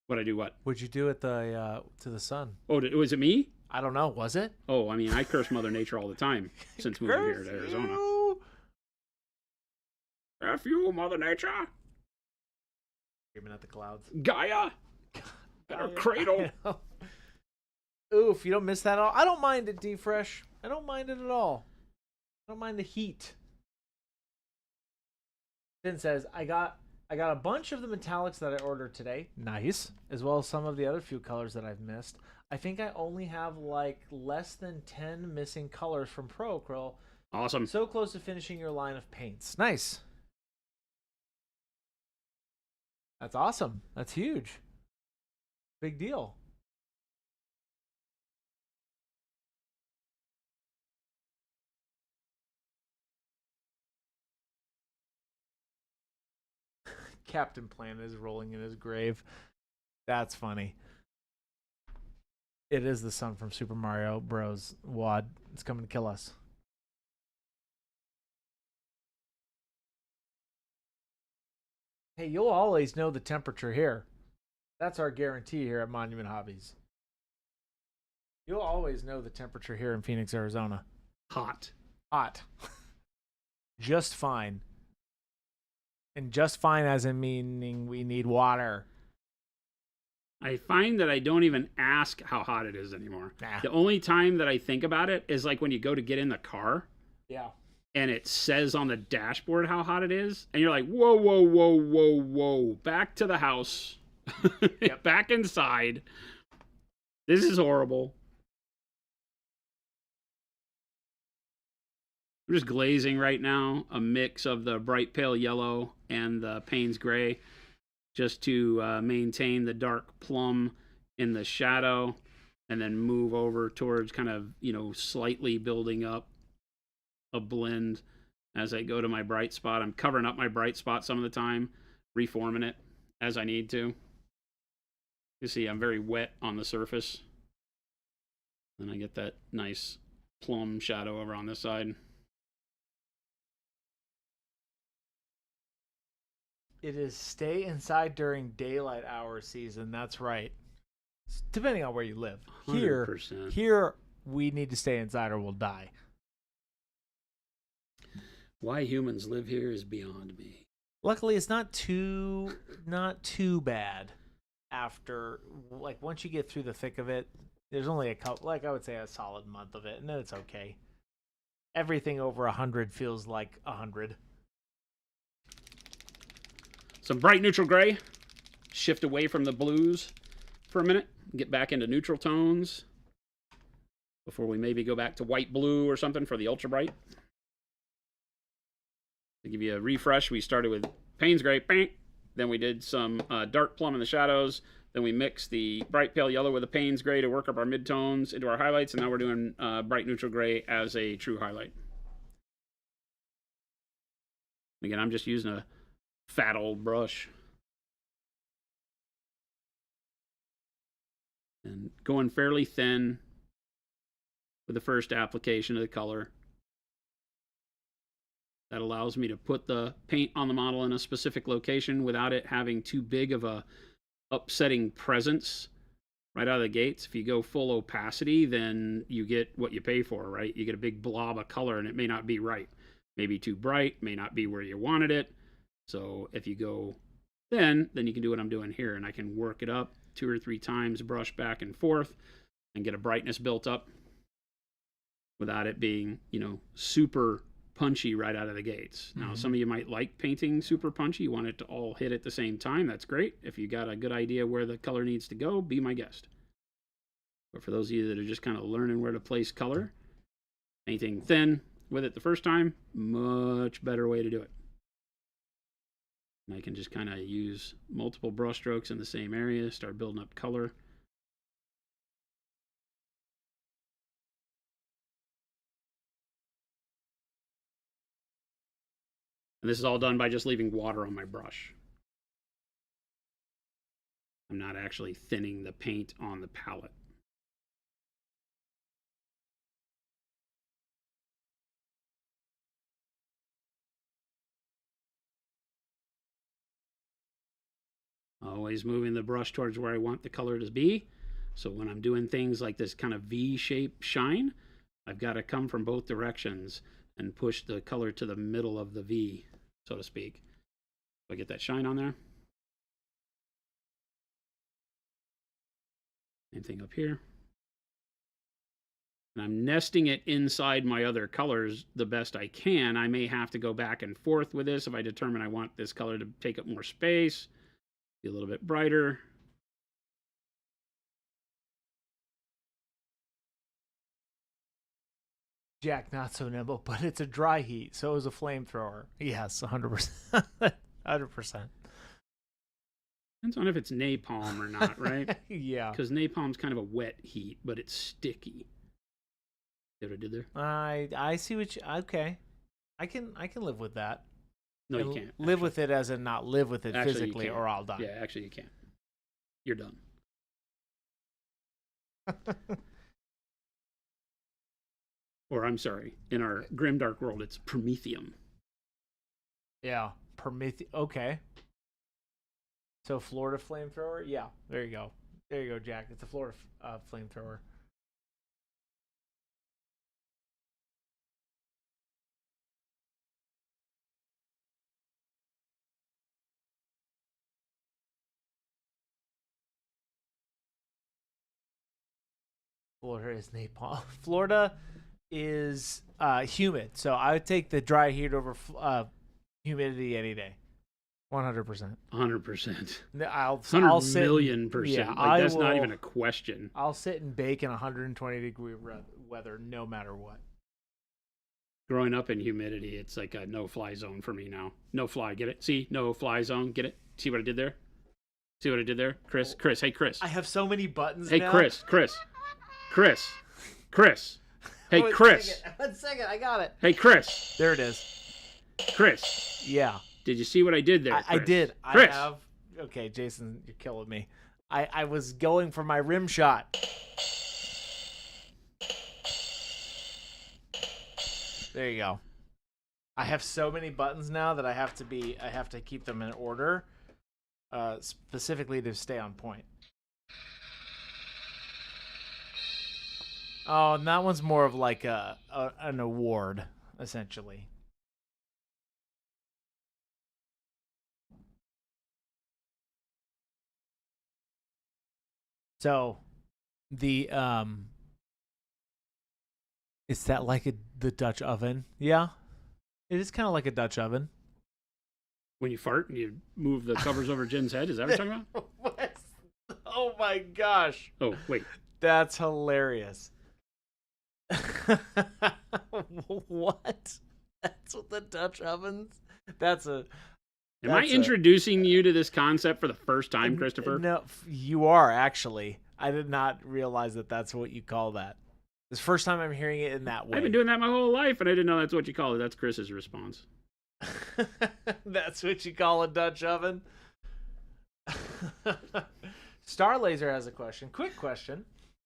What'd I do? What? What'd you do at the to the sun? Oh, was it me? I don't know. Was it? Oh, I mean, I curse Mother Nature all the time since moving here to Arizona. F you, Mother Nature. Screaming at the clouds. Gaia. Better cradle. Ooh, if you don't miss that at all, I don't mind it, D-Fresh. I don't mind it at all. I don't mind the heat. Finn says, I got a bunch of the metallics that I ordered today. Nice. As well as some of the other few colors that I've missed. I think I only have like less than 10 missing colors from Pro Acryl. Awesome. So close to finishing your line of paints. Nice. That's awesome. That's huge. Big deal. Captain Planet is rolling in his grave. That's funny. It is the sun from Super Mario Bros. Wad. It's coming to kill us. Hey, you'll always know the temperature here. That's our guarantee here at Monument Hobbies. You'll always know the temperature here in Phoenix, Arizona. Hot. Hot. Just fine. And just fine as in meaning we need water. I find that I don't even ask how hot it is anymore. Nah. The only time that I think about it is like when you go to get in the car. Yeah. And it says on the dashboard how hot it is. And you're like, whoa, whoa, whoa, whoa, whoa. Back to the house. Yep. Back inside. This is horrible. I'm just glazing right now. A mix of the bright pale yellow and the Payne's gray. Just to maintain the dark plum in the shadow. And then move over towards kind of, slightly building up a blend as I go to my bright spot. I'm covering up my bright spot some of the time, reforming it as I need to. You see, I'm very wet on the surface. And I get that nice plum shadow over on this side. It is stay inside during daylight hour season. That's right. Depending on where you live. 100%. Here we need to stay inside or we'll die. Why humans live here is beyond me. Luckily, it's not too bad. After once you get through the thick of it, there's only a couple, I would say a solid month of it, and then it's okay. Everything over 100 feels like 100. Some bright neutral gray. Shift away from the blues for a minute. Get back into neutral tones before we maybe go back to white blue or something for the ultra bright. To give you a refresh, we started with Payne's gray, then we did some dark plum in the shadows, then we mixed the bright pale yellow with the Payne's gray to work up our midtones into our highlights, and now we're doing bright neutral gray as a true highlight. Again, I'm just using a fat old brush. And going fairly thin with the first application of the color. That allows me to put the paint on the model in a specific location without it having too big of a upsetting presence right out of the gates. If you go full opacity, then you get what you pay for, right? You get a big blob of color and it may not be right. Maybe too bright, may not be where you wanted it. So if you go thin, then you can do what I'm doing here, and I can work it up 2 or 3 times, brush back and forth, and get a brightness built up without it being, super punchy right out of the gates. Now, some of you might like painting super punchy. You want it to all hit at the same time. That's great. If you got a good idea where the color needs to go, be my guest. But for those of you that are just kind of learning where to place color, painting thin with it the first time, much better way to do it. And I can just kind of use multiple brush strokes in the same area, start building up color. And this is all done by just leaving water on my brush. I'm not actually thinning the paint on the palette. Always moving the brush towards where I want the color to be. So when I'm doing things like this kind of V-shape shine, I've got to come from both directions and push the color to the middle of the V, so to speak. So I get that shine on there. Same thing up here. and I'm nesting it inside my other colors the best I can. I may have to go back and forth with this if I determine I want this color to take up more space, be a little bit brighter. Jack, not so nimble, but it's a dry heat, so it was a flamethrower. Yes, 100%. 100%. Depends on if it's napalm or not, right? Yeah. Because napalm's kind of a wet heat, but it's sticky. See what I did there? I see what you... Okay. I can live with that. No, you can't. Live with it as in not live with it Actually, physically, or I'll die. Yeah, actually, you can't. You're done. Or, I'm sorry, in our grimdark world, it's promethium. Yeah, Okay. So Florida flamethrower? Yeah, there you go. There you go, Jack. It's a Florida flamethrower. Florida is napalm. Florida is humid, so I would take the dry heat over humidity any day. 100%. 100%. I'll 100,000,000%. Yeah, like, that's not even a question. I'll sit and bake in 120-degree weather no matter what. Growing up in humidity, it's like a no-fly zone for me now. No fly, get it? See? No-fly zone, get it? See what I did there? See what I did there? Chris, hey, Chris. I have so many buttons Hey, now. Chris. Hey, Chris. One second, I got it. Hey, Chris. There it is. Chris. Yeah. Did you see what I did there? I did. Chris. I have. Okay, Jason, you're killing me. I was going for my rim shot. There you go. I have so many buttons now that I have to keep them in order, specifically to stay on point. Oh, and that one's more of like an award, essentially. So, the is that like the Dutch oven? Yeah, it is kind of like a Dutch oven. When you fart and you move the covers over Jen's head, is that what you're talking about? What? Oh my gosh! Oh wait, that's hilarious. What? That's what the Dutch ovens? Am I introducing you to this concept for the first time, Christopher? No, you are actually. I did not realize that that's what you call that. This is the first time I'm hearing it in that way. I've been doing that my whole life, and I didn't know that's what you call it. That's Chris's response. That's what you call a Dutch oven? Star Laser has a question. Quick question.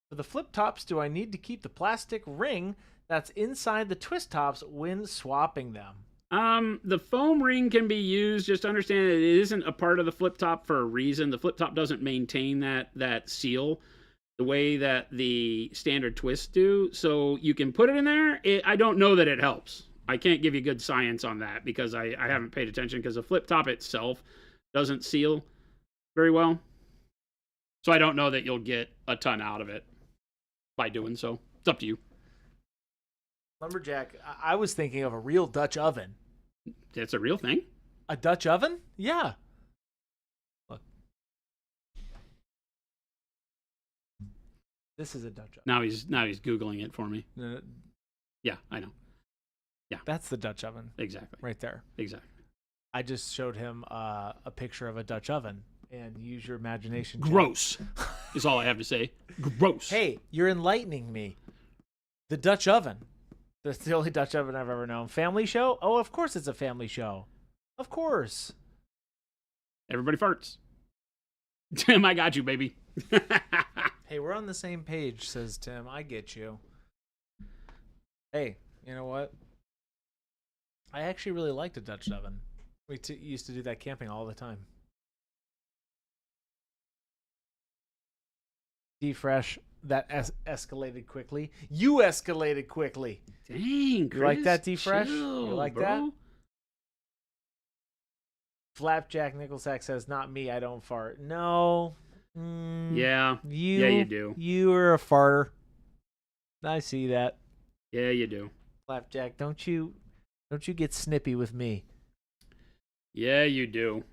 For the flip tops, do I need to keep the plastic ring that's inside the twist tops when swapping them? The foam ring can be used. Just understand that it isn't a part of the flip top for a reason. The flip top doesn't maintain that seal the way that the standard twists do. So you can put it in there. I don't know that it helps. I can't give you good science on that because I haven't paid attention because the flip top itself doesn't seal very well. So I don't know that you'll get a ton out of it by doing so. It's up to you. Lumberjack, I was thinking of a real Dutch oven. That's a real thing? A Dutch oven? Yeah. Look. This is a Dutch oven. Now he's Googling it for me. Yeah, I know. Yeah. That's the Dutch oven. Exactly. Right there. Exactly. I just showed him a picture of a Dutch oven. And use your imagination. Gross is all I have to say. Gross. Hey, you're enlightening me. The Dutch oven. That's the only Dutch oven I've ever known. Family show? Oh, of course it's a family show. Of course. Everybody farts. Tim, I got you, baby. Hey, we're on the same page, says Tim. I get you. Hey, you know what? I actually really liked a Dutch oven. We used to do that camping all the time. Fresh that escalated quickly. You escalated quickly. Dang, Chris, you like that, D-Fresh? Chill, you like bro. that? Flapjack Nickelsack says, "Not me. I don't fart." No. Yeah. Yeah, you do. You are a farter. I see that. Yeah, you do. Flapjack, don't you get snippy with me. Yeah, you do.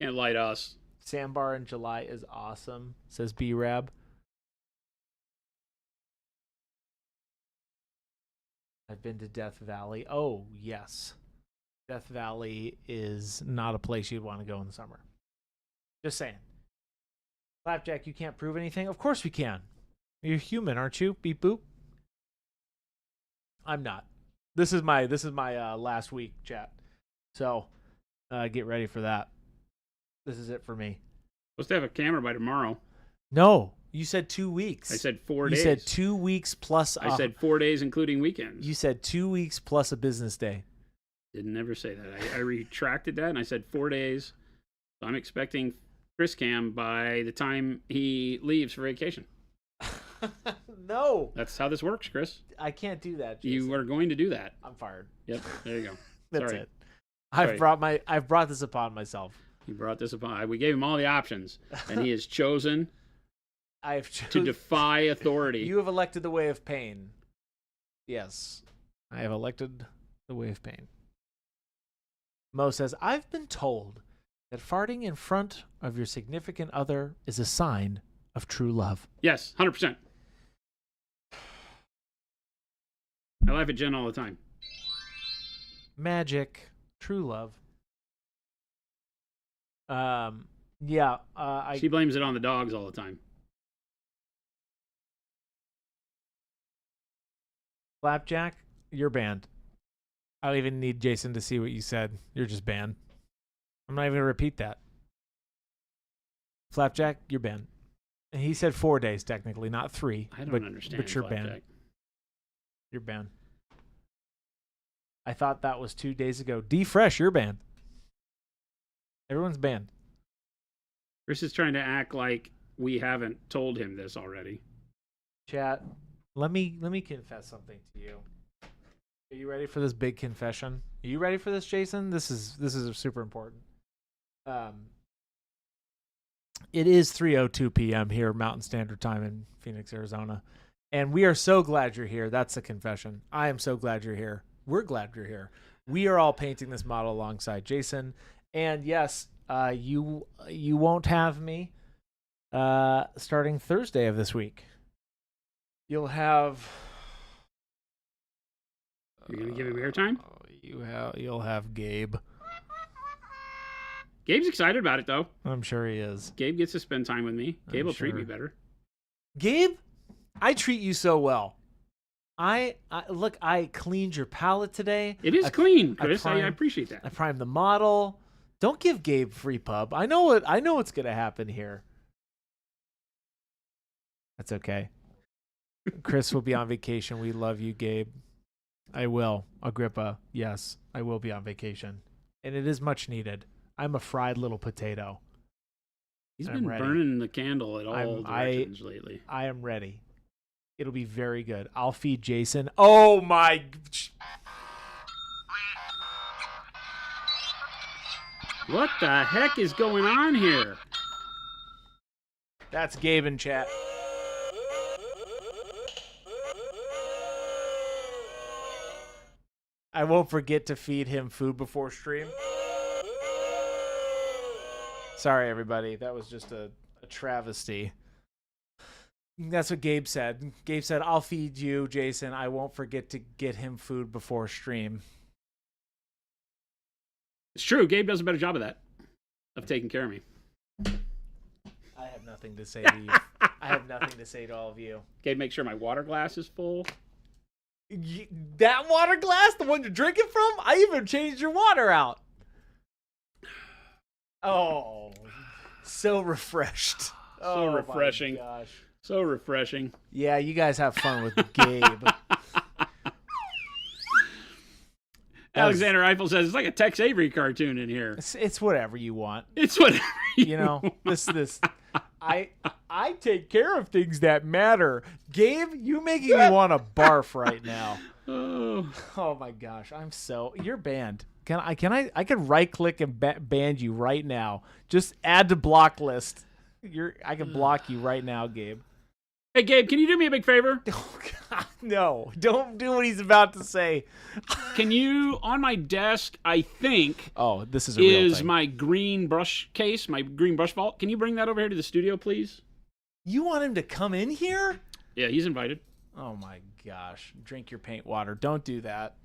Can't lie to us. Sandbar in July is awesome, says B-Rab. I've been to Death Valley. Oh, yes. Death Valley is not a place you'd want to go in the summer. Just saying. Flapjack, you can't prove anything? Of course we can. You're human, aren't you? Beep boop. I'm not. This is my last week, chat. So, get ready for that. This is it for me. Supposed to have a camera by tomorrow. No, you said 2 weeks. I said 4 days. You said 2 weeks plus. I said 4 days, including weekends. You said 2 weeks plus a business day. Didn't ever say that. I retracted that, and I said 4 days. So I'm expecting Chris Cam by the time he leaves for vacation. No. That's how this works, Chris. I can't do that, Jason. You are going to do that. I'm fired. Yep, there you go. That's Sorry. it. I've brought this upon myself. You brought this upon. We gave him all the options, and he has chosen to defy authority. You have elected the way of pain. Yes, I have elected the way of pain. Mo says, I've been told that farting in front of your significant other is a sign of true love. Yes, 100%. I laugh at Jen all the time. Magic. True love. Yeah. She blames it on the dogs all the time. Flapjack, you're banned. I don't even need Jason to see what you said. You're just banned. I'm not even gonna repeat that. Flapjack, you're banned. And he said 4 days technically, not 3. I don't understand. But you're Flapjack. banned. You're banned. I thought that was 2 days ago. D Fresh, you're banned. Everyone's banned. Chris is trying to act like we haven't told him this already. Chat, let me confess something to you. Are you ready for this big confession? Are you ready for this, Jason? This is super important. It is 3:02 p.m. here, Mountain Standard Time in Phoenix, Arizona. And we are so glad you're here. That's a confession. I am so glad you're here. We're glad you're here. We are all painting this model alongside Jason. And yes, you won't have me starting Thursday of this week. You'll have... You're going to give him airtime? You'll have Gabe. Gabe's excited about it, though. I'm sure he is. Gabe gets to spend time with me. Gabe will treat me sure. better. Gabe, I treat you so well. I cleaned your palette today. It is clean, Chris. I appreciate that. I primed the model. Don't give Gabe free pub. I know what's gonna happen here. That's okay. Chris will be on vacation. We love you, Gabe. I will. Agrippa, yes, I will be on vacation. And it is much needed. I'm a fried little potato. He's I'm been ready. burning the candle at all directions lately. I am ready. It'll be very good. I'll feed Jason. Oh my... What the heck is going on here? That's Gabe in chat. I won't forget to feed him food before stream. Sorry, everybody. That was just a travesty. That's what Gabe said. Gabe said, I'll feed you, Jason. I won't forget to get him food before stream. It's true. Gabe does a better job of that, of taking care of me. I have nothing to say to you. I have nothing to say to all of you. Gabe, make sure my water glass is full. That water glass? The one you're drinking from? I even changed your water out. Oh, so refreshed. So refreshing. My gosh. So refreshing. Yeah, you guys have fun with Gabe. Alexander Eiffel says it's like a Tex Avery cartoon in here. It's whatever you want. It's whatever You know, this. I take care of things that matter. Gabe, you making me want to barf right now. Oh my gosh, you're banned. I can right click and ban you right now. Just add to block list. I can block you right now, Gabe. Hey Gabe, can you do me a big favor? Oh No, don't do what he's about to say. Can you, on my desk, I think, Oh, this is a real thing. my green brush case, my green brush vault. Can you bring that over here to the studio, please? You want him to come in here? Yeah, he's invited. Oh my gosh. Drink your paint water. Don't do that.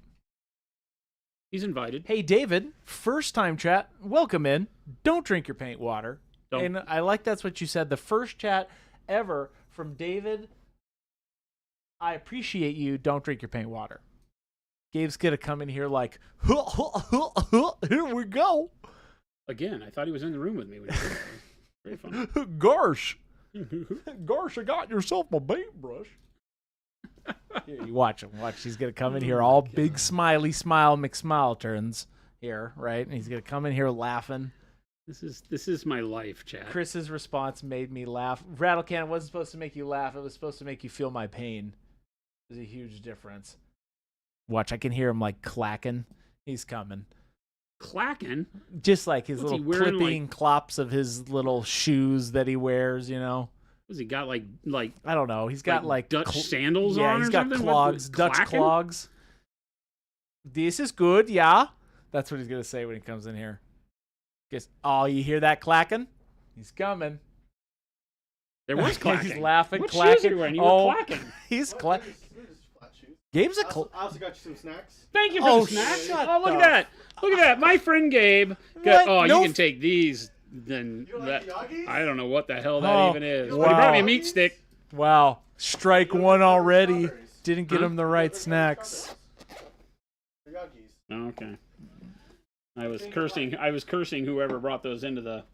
He's invited. Hey, David, first time chat. Welcome in. Don't drink your paint water. Don't. And I like that's what you said. The first chat ever from David. I appreciate you. Don't drink your paint water. Gabe's going to come in here like, here we go. Again, I thought he was in the room with me. When he was very fun. Gosh. Gosh, I got yourself a paintbrush. Here, you watch him. Watch. He's going to come in here all big smiley smile McSmile turns here, right? And he's going to come in here laughing. This is my life, Chad. Chris's response made me laugh. Rattlecan wasn't supposed to make you laugh. It was supposed to make you feel my pain. There's a huge difference. Watch, I can hear him like clacking. He's coming. Clacking? Just like his What's little he wearing, clipping clops of his little shoes that he wears, you know. What's he got, like I don't know. He's got like Dutch sandals yeah, on. He's or got something? clogs, Dutch clacking? clogs. This is good, yeah. That's what he's gonna say when he comes in here. Guess, oh, you hear that clacking? He's coming. There was clacking. He's laughing, what clacking. shoes are you wearing? You were clacking. He's clacking. Gabe's a I also got you some snacks. Thank you for the snacks. shut Oh, look the- at that. Look at that. My friend Gabe. What? Oh, No you can take these. Then You don't that. like Yogis? I don't know what the hell that Oh, even is. wow. But he brought me a meat stick. Wow. Strike one already. Didn't get Huh? him the right snacks. They're Yogis. Oh, okay. I was cursing whoever brought those into the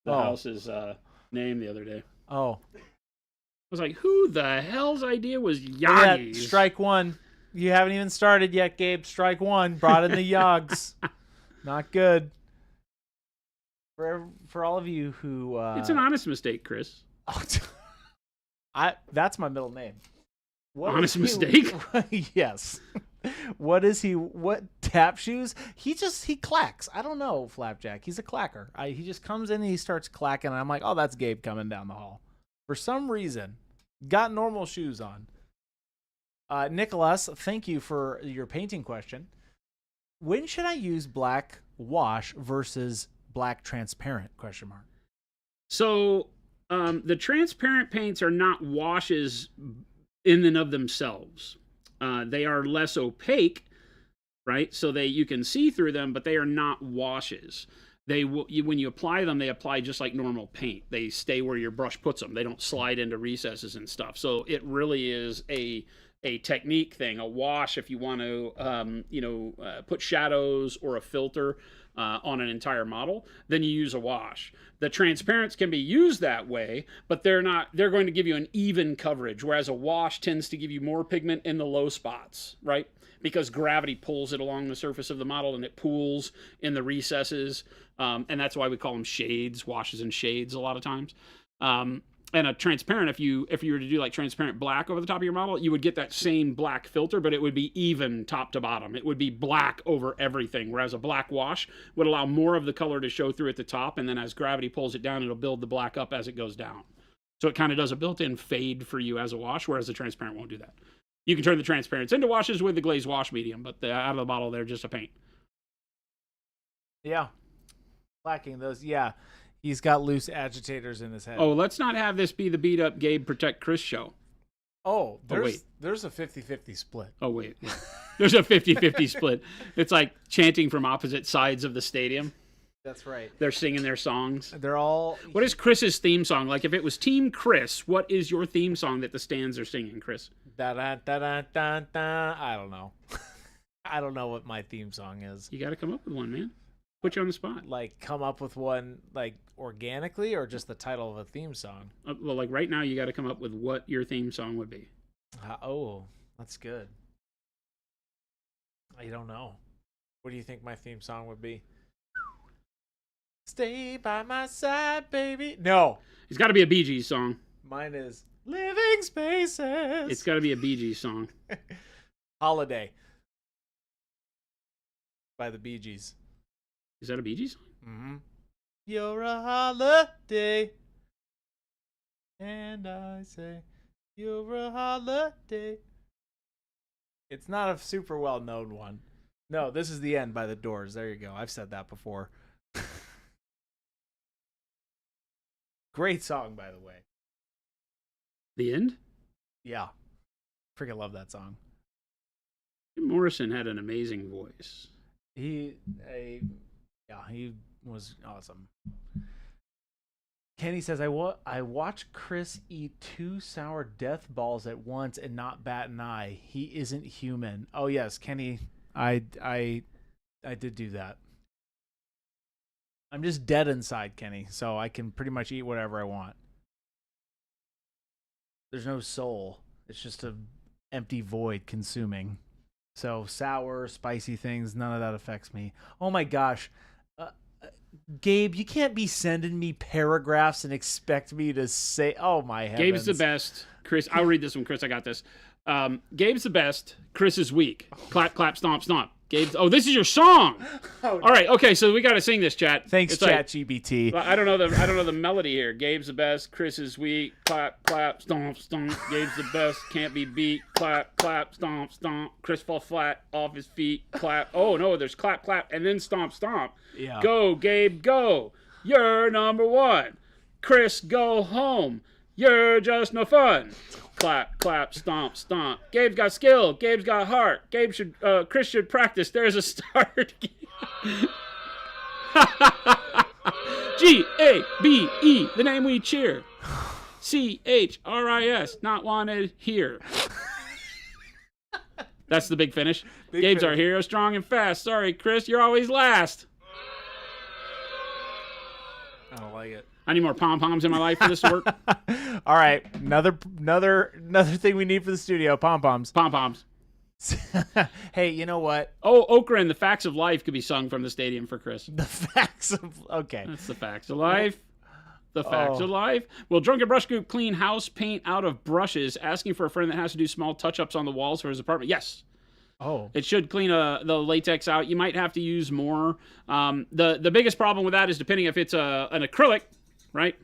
house's name the other day. Oh. I was like, who the hell's idea was Look at that. Yogis? Strike one. You haven't even started yet, Gabe. Strike one. Brought in the Yogs. Not good. For all of you who It's an honest mistake, Chris. that's my middle name. What Honest is he- mistake? Yes. What is he? What tap shoes? He clacks. I don't know, Flapjack. He's a clacker. He just comes in and he starts clacking. And I'm like, oh, that's Gabe coming down the hall. For some reason, got normal shoes on. Nicholas, thank you for your painting question. When should I use black wash versus black transparent? ? So the transparent paints are not washes in and of themselves. They are less opaque, right? So you can see through them, but they are not washes. When you apply them, they apply just like normal paint. They stay where your brush puts them. They don't slide into recesses and stuff. So it really is a technique thing. A wash, if you want to, put shadows or a filter on an entire model, then you use a wash. The transparents can be used that way, but they're going to give you an even coverage, whereas a wash tends to give you more pigment in the low spots, right? Because gravity pulls it along the surface of the model and it pools in the recesses. And that's why we call them shades, washes and shades a lot of times. And a transparent, if you were to do like transparent black over the top of your model, you would get that same black filter, but it would be even top to bottom. It would be black over everything, whereas a black wash would allow more of the color to show through at the top, and then as gravity pulls it down, it'll build the black up as it goes down. So it kind of does a built-in fade for you as a wash, whereas the transparent won't do that. You can turn the transparents into washes with the glazed wash medium, but out of the bottle, they're just a paint. Yeah. Lacking those. Yeah. He's got loose agitators in his head. Oh, let's not have this be the beat up Gabe Protect Chris show. There's a 50-50 split. Oh, wait. There's a 50-50 split. It's like chanting from opposite sides of the stadium. That's right. They're singing their songs. They're all... What is Chris's theme song? Like, if it was Team Chris, what is your theme song that the stands are singing, Chris? Da-da-da-da-da-da. I don't know. I don't know what my theme song is. You got to come up with one, man. Put you on the spot. Like, come up with one, like, organically, or just the title of a theme song? Well, like, right now, you got to come up with what your theme song would be. That's good. I don't know. What do you think my theme song would be? Stay by my side, baby. No. It's got to be a Bee Gees song. Mine is Living Spaces. It's got to be a Bee Gees song. Holiday by the Bee Gees. Is that a Bee Gees song? Mm-hmm. You're a holiday, and I say, you're a holiday. It's not a super well-known one. No, this is The End by The Doors. There you go. I've said that before. Great song, by the way. The End? Yeah. Freaking love that song. Jim Morrison had an amazing voice. He was awesome. Kenny says, I watch Chris eat 2 sour death balls at once and not bat an eye. He isn't human. Oh yes, Kenny, I did do that. I'm just dead inside, Kenny, so I can pretty much eat whatever I want. There's no soul. It's just a empty void consuming. So sour, spicy things, none of that affects me. Oh my gosh. Gabe, you can't be sending me paragraphs and expect me to say, oh my heavens. Gabe's the best. Chris, I'll read this one, Chris. I got this. Gabe's the best. Chris is weak. Clap, clap, stomp, stomp. Gabe's. Oh, this is your song. Oh, no. All right. Okay. So we got to sing this, chat. Thanks, ChatGPT. I don't know the melody here. Gabe's the best. Chris is weak. Clap, clap, stomp, stomp. Gabe's the best. Can't be beat. Clap, clap, stomp, stomp. Chris fall flat off his feet. Clap. Oh no, there's clap, clap, and then stomp, stomp. Yeah. Go, Gabe, go. You're number one. Chris, go home. You're just no fun. Clap, clap, stomp, stomp. Gabe's got skill. Gabe's got heart. Chris should practice. There's a start. G-A-B-E, the name we cheer. C-H-R-I-S, not wanted here. That's the big finish. Gabe's our hero, strong and fast. Sorry, Chris, you're always last. I don't like it. I need more pom-poms in my life for this to work. All right, another thing we need for the studio, pom-poms. Pom-poms. Hey, you know what? Oh, Okra and the Facts of Life could be sung from the stadium for Chris. The facts of... Okay. That's the facts of life. The facts of life. Will Drunken Brush Group clean house paint out of brushes, asking for a friend that has to do small touch-ups on the walls for his apartment? Yes. Oh. It should clean the latex out. You might have to use more. The biggest problem with that is depending if it's an acrylic, right?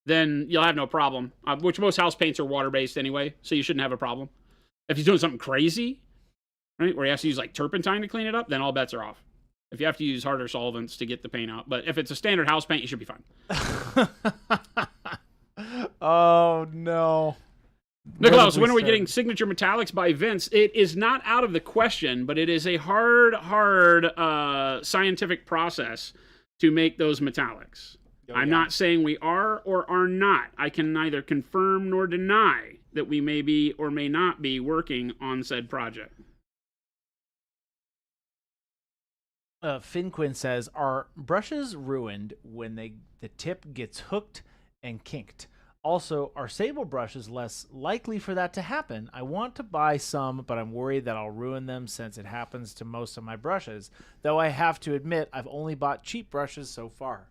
Then you'll have no problem, which most house paints are water-based anyway, so you shouldn't have a problem. If he's doing something crazy, right, where he has to use like turpentine to clean it up, then all bets are off. If you have to use harder solvents to get the paint out. But if it's a standard house paint, you should be fine. Oh, no. Nicholas, when are we getting Signature Metallics by Vince? It is not out of the question, but it is a hard scientific process to make those metallics. I'm not saying we are or are not. I can neither confirm nor deny that we may be or may not be working on said project. Finquin says, are brushes ruined when the tip gets hooked and kinked? Also, are sable brushes less likely for that to happen? I want to buy some, but I'm worried that I'll ruin them since it happens to most of my brushes. Though I have to admit, I've only bought cheap brushes so far.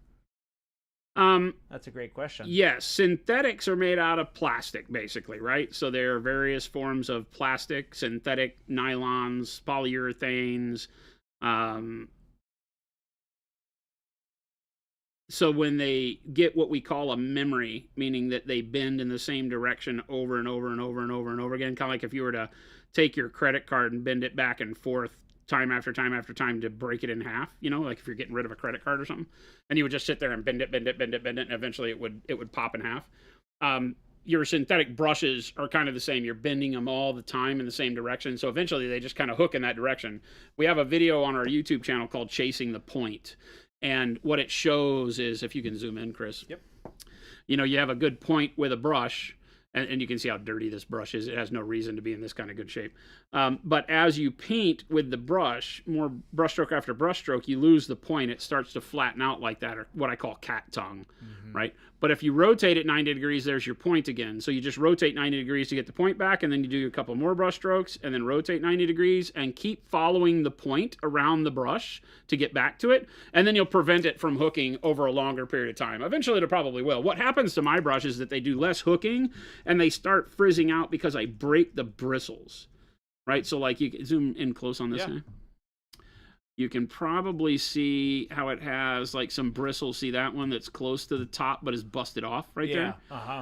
That's a great question. Yes, synthetics are made out of plastic, basically, right? So there are various forms of plastic, synthetic, nylons, polyurethanes. So when they get what we call a memory, meaning that they bend in the same direction over and over and over and over and over again, kind of like if you were to take your credit card and bend it back and forth time after time after time to break it in half, you know, like if you're getting rid of a credit card or something, and you would just sit there and bend it, and eventually it would pop in half. Your synthetic brushes are kind of the same. You're bending them all the time in the same direction, so eventually they just kind of hook in that direction. We have a video on our YouTube channel called Chasing the Point, and what it shows is, if you can zoom in, Chris. Yep. You know, you have a good point with a brush, and you can see how dirty this brush is. It has no reason to be in this kind of good shape. But as you paint with the brush, more brushstroke after brushstroke, you lose the point. It starts to flatten out like that, or what I call cat tongue, right? But if you rotate it 90 degrees, there's your point again. So you just rotate 90 degrees to get the point back, and then you do a couple more brush strokes, and then rotate 90 degrees, and keep following the point around the brush to get back to it, and then you'll prevent it from hooking over a longer period of time. Eventually, it probably will. What happens to my brush is that they do less hooking, and they start frizzing out because I break the bristles, right? So like you can zoom in close on this guy. you can probably see how it has like some bristles. See that one that's close to the top but is busted off right there?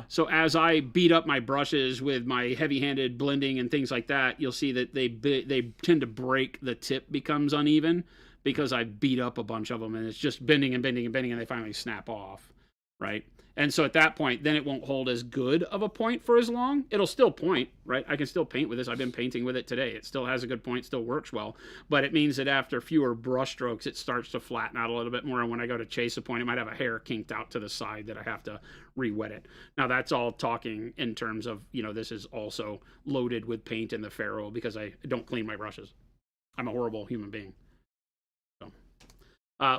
So as I beat up my brushes with my heavy-handed blending and things like that, you'll see that they tend to break. The tip becomes uneven because I beat up a bunch of them, and it's just bending and bending and bending, and they finally snap off, right? And so at that point, then it won't hold as good of a point for as long. It'll still point, right? I can still paint with this. I've been painting with it today. It still has a good point, still works well. But it means that after fewer brush strokes, it starts to flatten out a little bit more. And when I go to chase a point, it might have a hair kinked out to the side that I have to re-wet it. Now, that's all talking in terms of, this is also loaded with paint in the ferrule because I don't clean my brushes. I'm a horrible human being.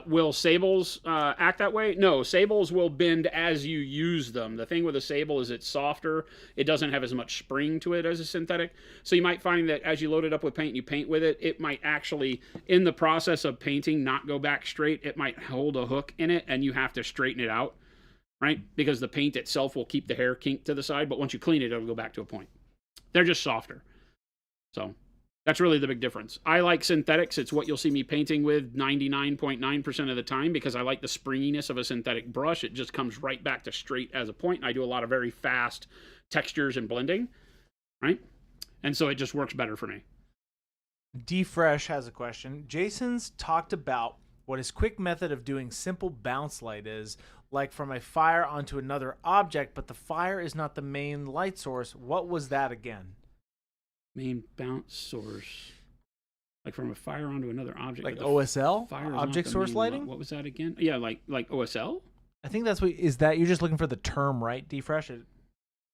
Will sables act that way? No, sables will bend as you use them. The thing with a sable is it's softer. It doesn't have as much spring to it as a synthetic. So you might find that as you load it up with paint and you paint with it, it might actually, in the process of painting, not go back straight. It might hold a hook in it and you have to straighten it out, right? Because the paint itself will keep the hair kinked to the side, but once you clean it, it'll go back to a point. They're just softer. So that's really the big difference. I like synthetics. It's what you'll see me painting with 99.9% of the time because I like the springiness of a synthetic brush. It just comes right back to straight as a point. And I do a lot of very fast textures and blending, right? And so it just works better for me. D-Fresh has a question. Jason's talked about what his quick method of doing simple bounce light is, like from a fire onto another object, but the fire is not the main light source. What was that again? Main bounce source, like from a fire onto another object, like OSL, object source lighting. What was that again? Yeah, like OSL. I think that's what is that. You're just looking for the term, right? D-Fresh,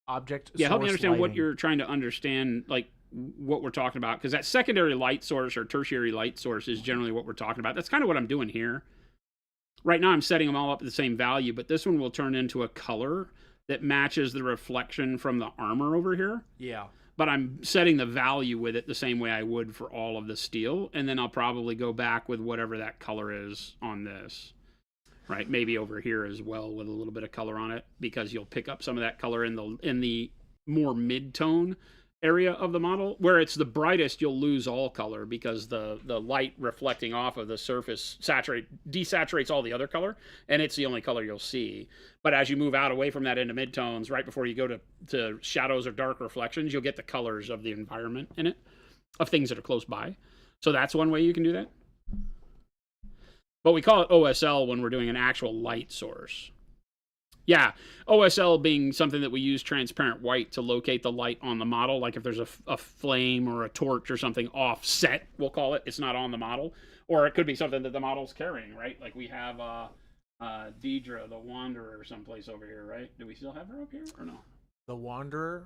object. Yeah, help me understand lighting. what you're trying to understand, like what we're talking about, because that secondary light source or tertiary light source is generally what we're talking about. That's kind of what I'm doing here. Right now, I'm setting them all up at the same value, but this one will turn into a color that matches the reflection from the armor over here. Yeah. But I'm setting the value with it the same way I would for all of the steel, and then I'll probably go back with whatever that color is on this, right? Maybe over here as well with a little bit of color on it, because you'll pick up some of that color in the more mid-tone area of the model. Where it's the brightest, you'll lose all color because the light reflecting off of the surface desaturates all the other color, and it's the only color you'll see. But as you move out away from that into midtones, right before you go to shadows or dark reflections, you'll get the colors of the environment in it, of things that are close by. So that's one way you can do that. But we call it OSL when we're doing an actual light source. Yeah, OSL being something that we use transparent white to locate the light on the model. Like if there's a flame or a torch or something offset, we'll call it. It's not on the model. Or it could be something that the model's carrying, right? Like we have Deidre, the Wanderer, someplace over here, right? Do we still have her up here or no? The Wanderer,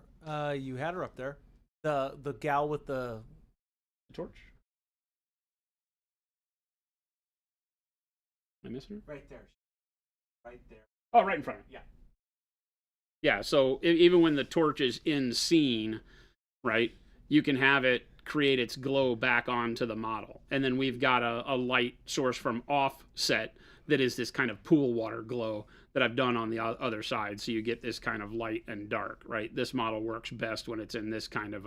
you had her up there. The gal with the torch? Am I missing her? Right there. Right there. Oh, right in front of me. Yeah. Yeah, so even when the torch is in scene, right, you can have it create its glow back onto the model. And then we've got a light source from offset that is this kind of pool water glow that I've done on the other side. So you get this kind of light and dark, right? This model works best when it's in this kind of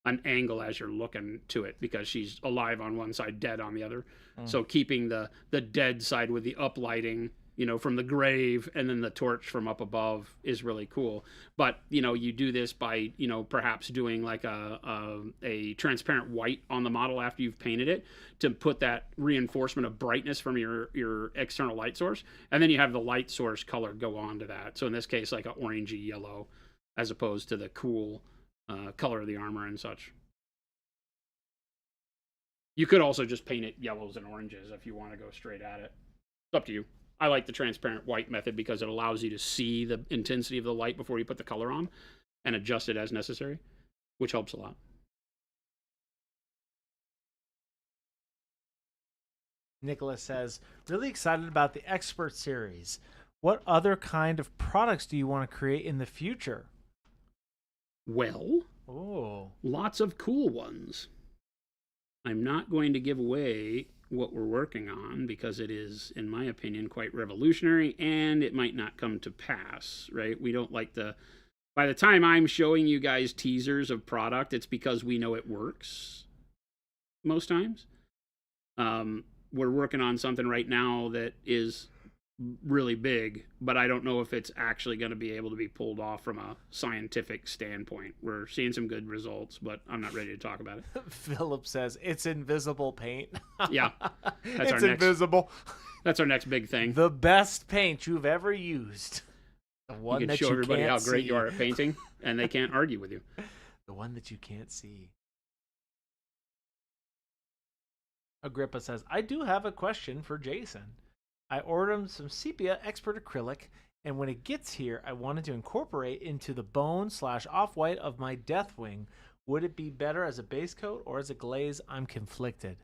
an angle as you're looking to it, because she's alive on one side, dead on the other. So keeping the dead side with the uplighting, from the grave, and then the torch from up above is really cool. But, you do this by, perhaps doing like a transparent white on the model after you've painted it to put that reinforcement of brightness from your external light source. And then you have the light source color go on to that. So in this case, like an orangey yellow, as opposed to the cool color of the armor and such. You could also just paint it yellows and oranges if you want to go straight at it. It's up to you. I like the transparent white method because it allows you to see the intensity of the light before you put the color on and adjust it as necessary, which helps a lot. Nicholas says, really excited about the Expert Series. What other kind of products do you want to create in the future? Well, lots of cool ones. I'm not going to give away what we're working on because it is, in my opinion, quite revolutionary, and it might not come to pass, right? We don't like by the time I'm showing you guys teasers of product, it's because we know it works most times. we're working on something right now that is really big, but I don't know if it's actually going to be able to be pulled off from a scientific standpoint. We're seeing some good results, but I'm not ready to talk about it. Philip says it's invisible paint. Yeah, it's invisible. That's our next big thing. The best paint you've ever used. The one you can that show you everybody can't how great see. you are at painting, and they can't argue with you. The one that you can't see. Agrippa says, I do have a question for Jason. I ordered him some sepia expert acrylic, and when it gets here, I wanted to incorporate into the bone/off-white of my Deathwing. Would it be better as a base coat or as a glaze? I'm conflicted.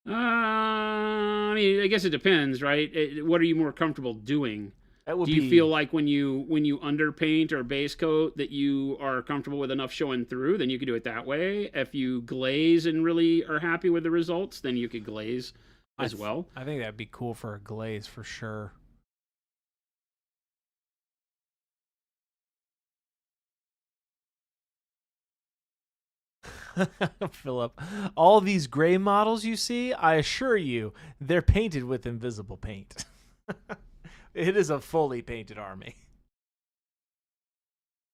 I mean, I guess it depends, right? What are you more comfortable doing? Do you feel like when you underpaint or base coat that you are comfortable with enough showing through, then you could do it that way. If you glaze and really are happy with the results, then you could glaze as well. I think that'd be cool for a glaze for sure. Philip, all these gray models you see, I assure you, they're painted with invisible paint. It is a fully painted army.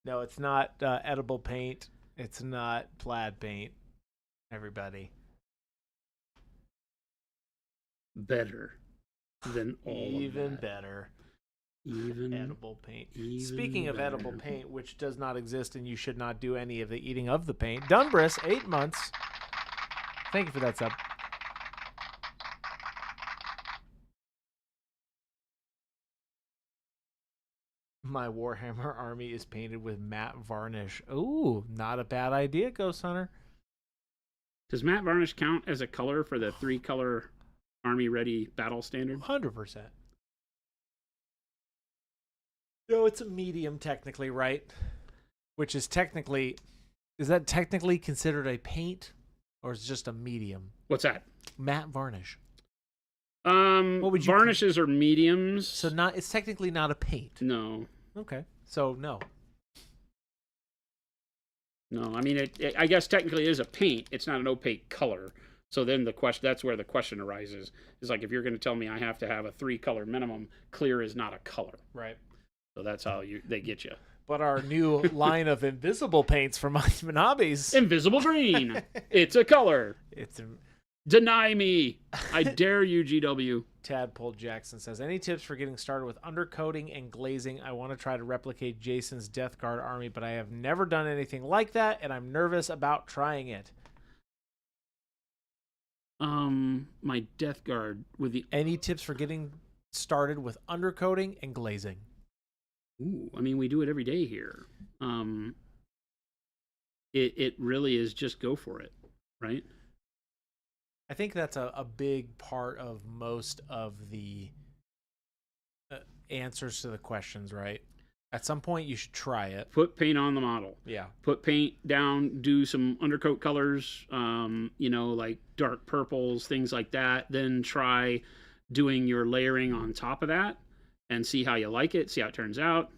No, it's not edible paint. It's not plaid paint. Everybody. Better than all Even of that. better. Even edible paint. even Speaking of better. edible paint, which does not exist and you should not do any of the eating of the paint, Dunbris, 8 months. Thank you for that sub. My Warhammer army is painted with matte varnish. Ooh, not a bad idea, Ghost Hunter. Does matte varnish count as a color for the 3-color Army Ready battle standard? 100%. No, it's a medium technically, right? Which is technically, is that technically considered a paint or is it just a medium? What's that? Matte varnish. What would you varnishes are mediums. So not, it's technically not a paint. No. Okay. So no. No, I mean, I guess technically it is a paint. It's not an opaque color. So then that's where the question arises. Is like, if you're going to tell me I have to have a 3-color minimum, clear is not a color. Right. So that's how they get you. But our new line of invisible paints from Hobbies. Invisible green. It's a color. It's Deny me. I dare you, GW. Tadpole Jackson says, any tips for getting started with undercoating and glazing? I want to try to replicate Jason's Death Guard army, but I have never done anything like that, and I'm nervous about trying it. My Death Guard with the... Any tips for getting started with undercoating and glazing? Ooh, I mean, we do it every day here. It really is just go for it, right? I think that's a big part of most of the answers to the questions, right? At some point, you should try it. Put paint on the model. Yeah. Put paint down, do some undercoat colors, like dark purples, things like that. Then try doing your layering on top of that and see how you like it, see how it turns out.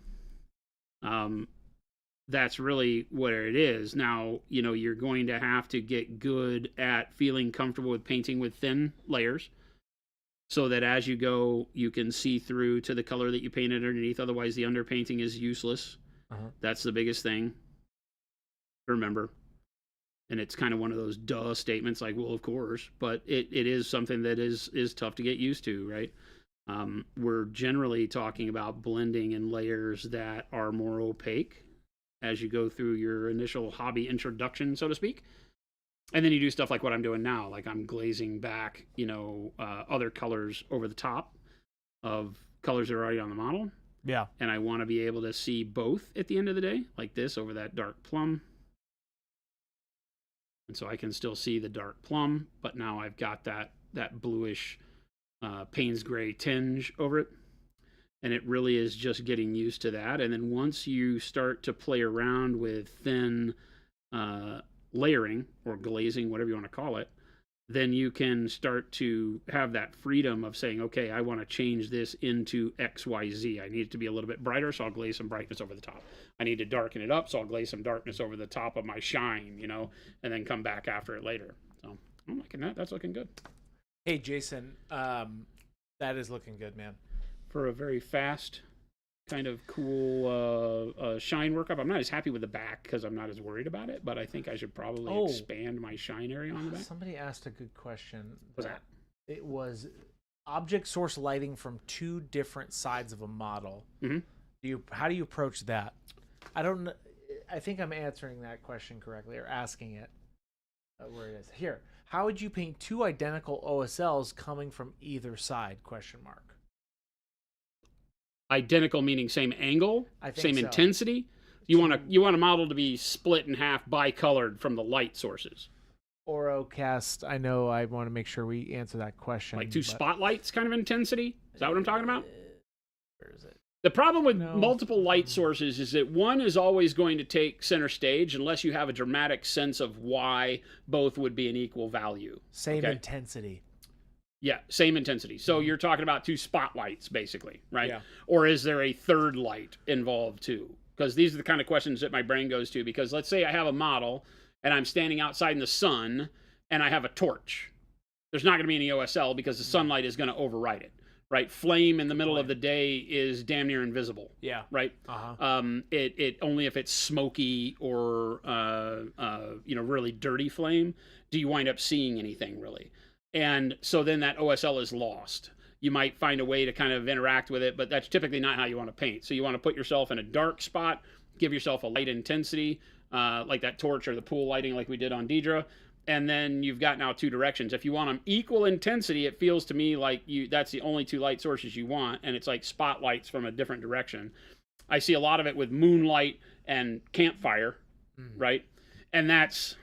That's really what it is. Now, you're going to have to get good at feeling comfortable with painting with thin layers so that as you go, you can see through to the color that you painted underneath. Otherwise, the underpainting is useless. That's the biggest thing. Remember. And it's kind of one of those duh statements like, well, of course. But it is something that is tough to get used to, right? We're generally talking about blending in layers that are more opaque as you go through your initial hobby introduction, so to speak. And then you do stuff like what I'm doing now, like I'm glazing back, other colors over the top of colors that are already on the model. Yeah. And I want to be able to see both at the end of the day, like this over that dark plum. And so I can still see the dark plum, but now I've got that bluish Payne's gray tinge over it. And it really is just getting used to that. And then once you start to play around with thin layering or glazing, whatever you want to call it, then you can start to have that freedom of saying, okay, I want to change this into X, Y, Z. I need it to be a little bit brighter, so I'll glaze some brightness over the top. I need to darken it up, so I'll glaze some darkness over the top of my shine, and then come back after it later. So I'm liking that. That's looking good. Hey, Jason, that is looking good, man. For a very fast, kind of cool shine workup. I'm not as happy with the back because I'm not as worried about it, but I think I should probably expand my shine area on the back. Somebody asked a good question. What's that? It was object source lighting from two different sides of a model. Mm-hmm. How do you approach that? I don't know. I think I'm answering that question correctly or asking it. Where it is here. How would you paint two identical OSLs coming from either side? Question mark. Identical meaning same angle, same so. intensity. You want a model to be split in half bicolored from the light sources. Orocast, I know I want to make sure we answer that question. Like two spotlights kind of intensity? Is that what I'm talking about? Where is it? The problem with multiple light sources is that one is always going to take center stage unless you have a dramatic sense of why both would be an equal value. Same intensity. Yeah, same intensity. So you're talking about two spotlights, basically, right? Yeah. Or is there a third light involved too? Because these are the kind of questions that my brain goes to. Because let's say I have a model and I'm standing outside in the sun and I have a torch. There's not going to be any OSL because the sunlight is going to override it. Right, flame in the middle of the day is damn near invisible. Yeah. Right. It only if it's smoky or really dirty flame do you wind up seeing anything really, and so then that OSL is lost. You might find a way to kind of interact with it, but that's typically not how you want to paint. So you want to put yourself in a dark spot, give yourself a light intensity, like that torch or the pool lighting, like we did on Deidre. And then you've got now two directions. If you want them equal intensity, it feels to me like that's the only two light sources you want, and it's like spotlights from a different direction. I see a lot of it with moonlight and campfire, right? And that's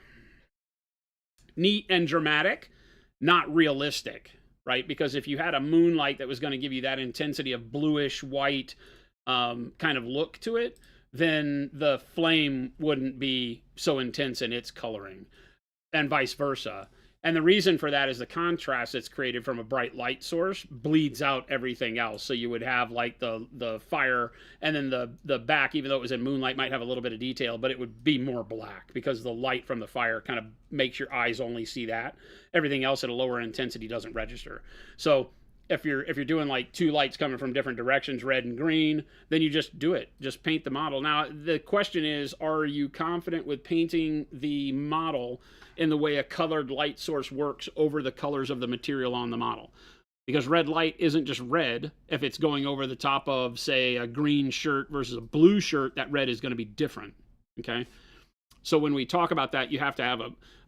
neat and dramatic, not realistic, right? Because if you had a moonlight that was going to give you that intensity of bluish white kind of look to it, then the flame wouldn't be so intense in its coloring. And vice versa. And the reason for that is the contrast that's created from a bright light source bleeds out everything else. So you would have like the fire, and then the back, even though it was in moonlight, might have a little bit of detail, but it would be more black because the light from the fire kind of makes your eyes only see that. Everything else at a lower intensity doesn't register. So if you're doing like two lights coming from different directions, red and green, then you just do it. Just paint the model. Now, the question is, are you confident with painting the model in the way a colored light source works over the colors of the material on the model? Because red light isn't just red. If it's going over the top of, say, a green shirt versus a blue shirt, that red is going to be different, okay? So when we talk about that, you have to have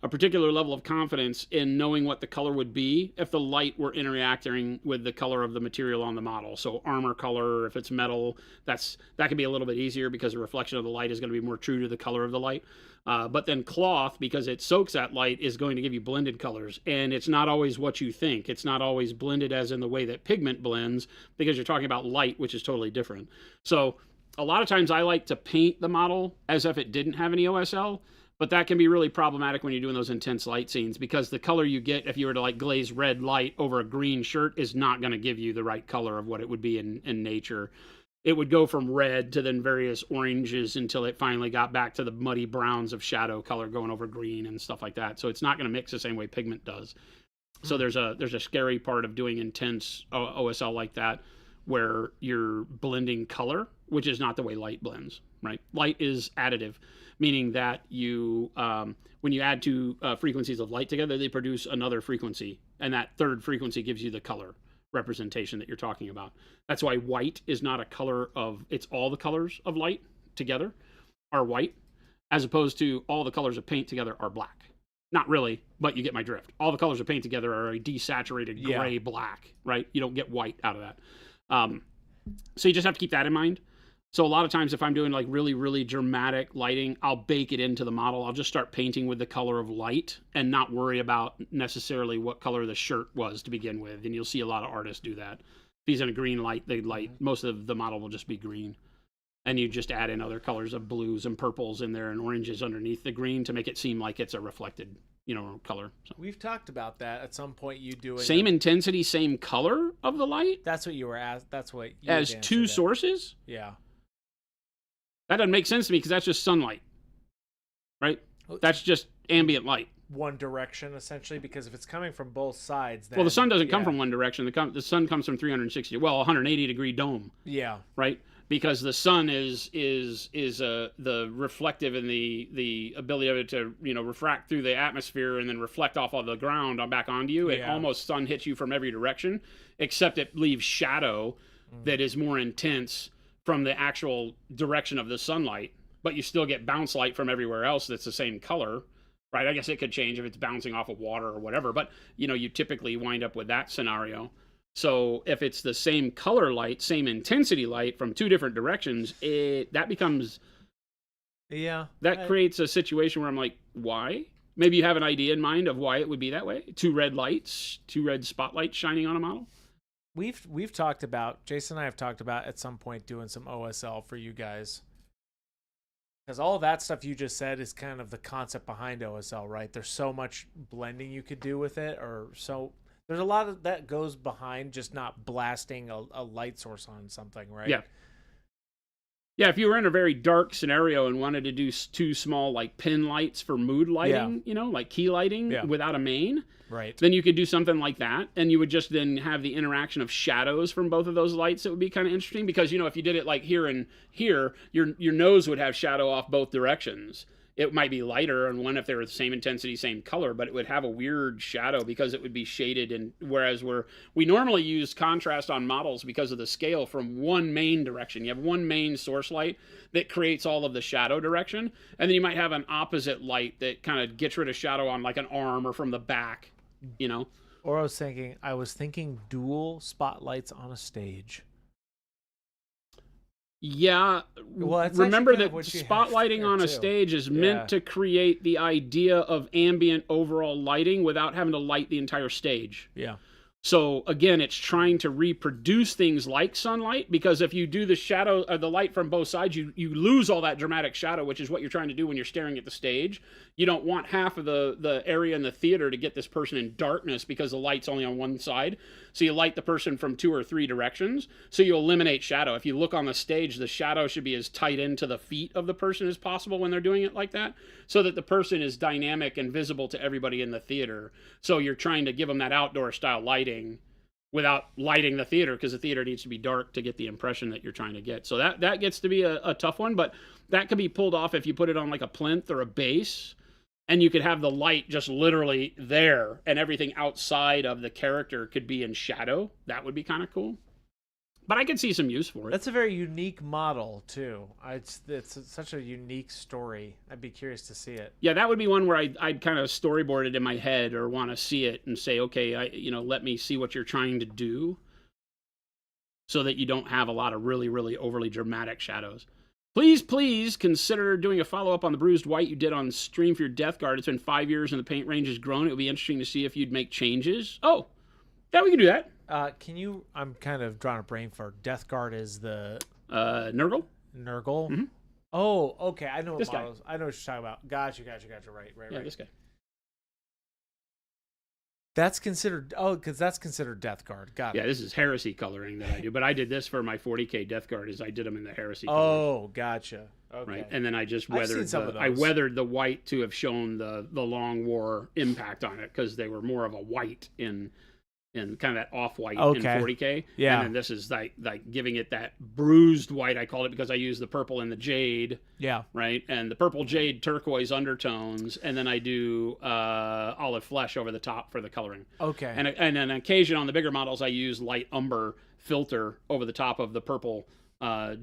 a particular level of confidence in knowing what the color would be if the light were interacting with the color of the material on the model. So armor color, if it's metal, that can be a little bit easier because the reflection of the light is going to be more true to the color of the light. But then cloth, because it soaks that light, is going to give you blended colors. And it's not always what you think. It's not always blended as in the way that pigment blends, because you're talking about light, which is totally different. So a lot of times I like to paint the model as if it didn't have any OSL, but that can be really problematic when you're doing those intense light scenes, because the color you get if you were to like glaze red light over a green shirt is not going to give you the right color of what it would be in nature. It would go from red to then various oranges until it finally got back to the muddy browns of shadow color going over green and stuff like that. So it's not going to mix the same way pigment does. So there's a scary part of doing intense OSL like that, where you're blending color, which is not the way light blends, right? Light is additive, meaning that you, when you add two frequencies of light together, they produce another frequency, and that third frequency gives you the color representation that you're talking about. That's why white is not a color of, it's all the colors of light together are white, as opposed to all the colors of paint together are black. Not really, but you get my drift. All the colors of paint together are a desaturated gray black, right? You don't get white out of that. So you just have to keep that in mind. So a lot of times if I'm doing like really, really dramatic lighting, I'll bake it into the model. I'll just start painting with the color of light and not worry about necessarily what color the shirt was to begin with. And you'll see a lot of artists do that. If he's in a green light, most of the model will just be green. And you just add in other colors of blues and purples in there and oranges underneath the green to make it seem like it's a reflected, color. So. We've talked about that at some point. You doing same intensity, same color of the light. That's what you were asked. That's what you as two sources. Yeah, that doesn't make sense to me because that's just sunlight, right? That's just ambient light. one direction essentially, because if it's coming from both sides, then, Well, the sun doesn't come yeah. from one direction. The sun comes from 360, well, 180 degree dome, Yeah. right? Because the sun is the reflective and the ability of it to refract through the atmosphere and then reflect off of the ground back onto you. It Yeah. almost sun hits you from every direction, except it leaves shadow that is more intense from the actual direction of the sunlight. But you still get bounce light from everywhere else that's the same color, right? I guess it could change if it's bouncing off of water or whatever, but you typically wind up with that scenario. So if it's the same color light, same intensity light from two different directions, that becomes creates a situation where I'm like, why? Maybe you have an idea in mind of why it would be that way. Two red spotlights shining on a model. We've talked about, Jason and I have talked about at some point doing some OSL for you guys. Because all of that stuff you just said is kind of the concept behind OSL, right? There's so much blending you could do with it, there's a lot of that goes behind just not blasting a light source on something, right? Yeah. Yeah, if you were in a very dark scenario and wanted to do two small like pin lights for mood lighting, like key lighting without a main, right? Then you could do something like that, and you would just then have the interaction of shadows from both of those lights. That would be kind of interesting because if you did it like here and here, your nose would have shadow off both directions. It might be lighter on one if they were the same intensity, same color, but it would have a weird shadow because it would be shaded. And whereas we normally use contrast on models because of the scale from one main direction. You have one main source light that creates all of the shadow direction, and then you might have an opposite light that kind of gets rid of shadow on like an arm or from the back. Or I was thinking dual spotlights on a stage. Yeah, well, remember that spotlighting on a stage is meant to create the idea of ambient overall lighting without having to light the entire stage. Yeah. So again, it's trying to reproduce things like sunlight, because if you do the shadow or the light from both sides, you lose all that dramatic shadow, which is what you're trying to do when you're staring at the stage. You don't want half of the area in the theater to get this person in darkness because the light's only on one side. So you light the person from two or three directions, so you eliminate shadow. If you look on the stage, the shadow should be as tight into the feet of the person as possible when they're doing it like that, so that the person is dynamic and visible to everybody in the theater. So you're trying to give them that outdoor style lighting without lighting the theater, because the theater needs to be dark to get the impression that you're trying to get. So that gets to be a tough one, but that could be pulled off if you put it on like a plinth or a base, and you could have the light just literally there and everything outside of the character could be in shadow. That would be kind of cool. But I could see some use for it. That's a very unique model too. It's such a unique story. I'd be curious to see it. Yeah, that would be one where I'd kind of storyboard it in my head or want to see it and say, okay, let me see what you're trying to do, so that you don't have a lot of really, really overly dramatic shadows. Please consider doing a follow-up on the bruised white you did on stream for your Death Guard. It's been 5 years and the paint range has grown. It would be interesting to see if you'd make changes. Oh, yeah, we can do that. I'm kind of drawing a brain for Death Guard is the Nurgle? Nurgle? Mm-hmm. Oh, okay. I know what This models. I know what you're talking about. Gotcha. Right. Yeah, this guy. That's considered, because that's considered Death Guard. Got it. Yeah, this is heresy coloring that I do, but I did this for my 40K Death Guard. Is I did them in the heresy colors. Oh, gotcha. Okay. Right, and then I just I've seen some of I those. weathered the white to have shown the long war impact on it, because they were more of a white in kind of that off-white in 40K. Yeah. And then this is like giving it that bruised white, I call it, because I use the purple and the jade. Yeah. Right? And the purple jade turquoise undertones, and then I do olive flesh over the top for the coloring. Okay. And on occasion on the bigger models, I use light umber filter over the top of the purple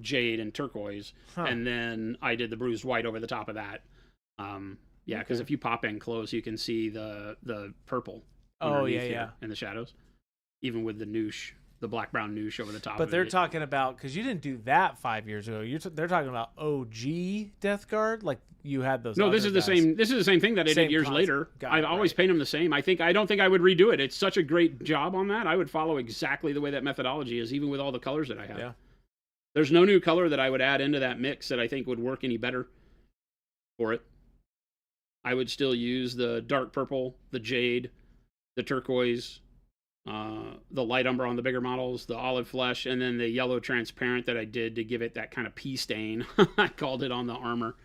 jade and turquoise. Huh. And then I did the bruised white over the top of that. Yeah, because if you pop in close, you can see the purple. Oh, yeah, here yeah. in the shadows, even with the noosh, the black brown noosh over the top. But they're talking about, because you didn't do that 5 years ago. They're talking about OG Death Guard, like you had those. No, this is the same. This is the same thing that I did years later. I always paint them the same. I don't think I would redo it. It's such a great job on that. I would follow exactly the way that methodology is, even with all the colors that I have. Yeah. There's no new color that I would add into that mix that I think would work any better for it. I would still use the dark purple, the jade, the turquoise, the light umber on the bigger models, the olive flesh, and then the yellow transparent that I did to give it that kind of pea stain. I called it on the armor.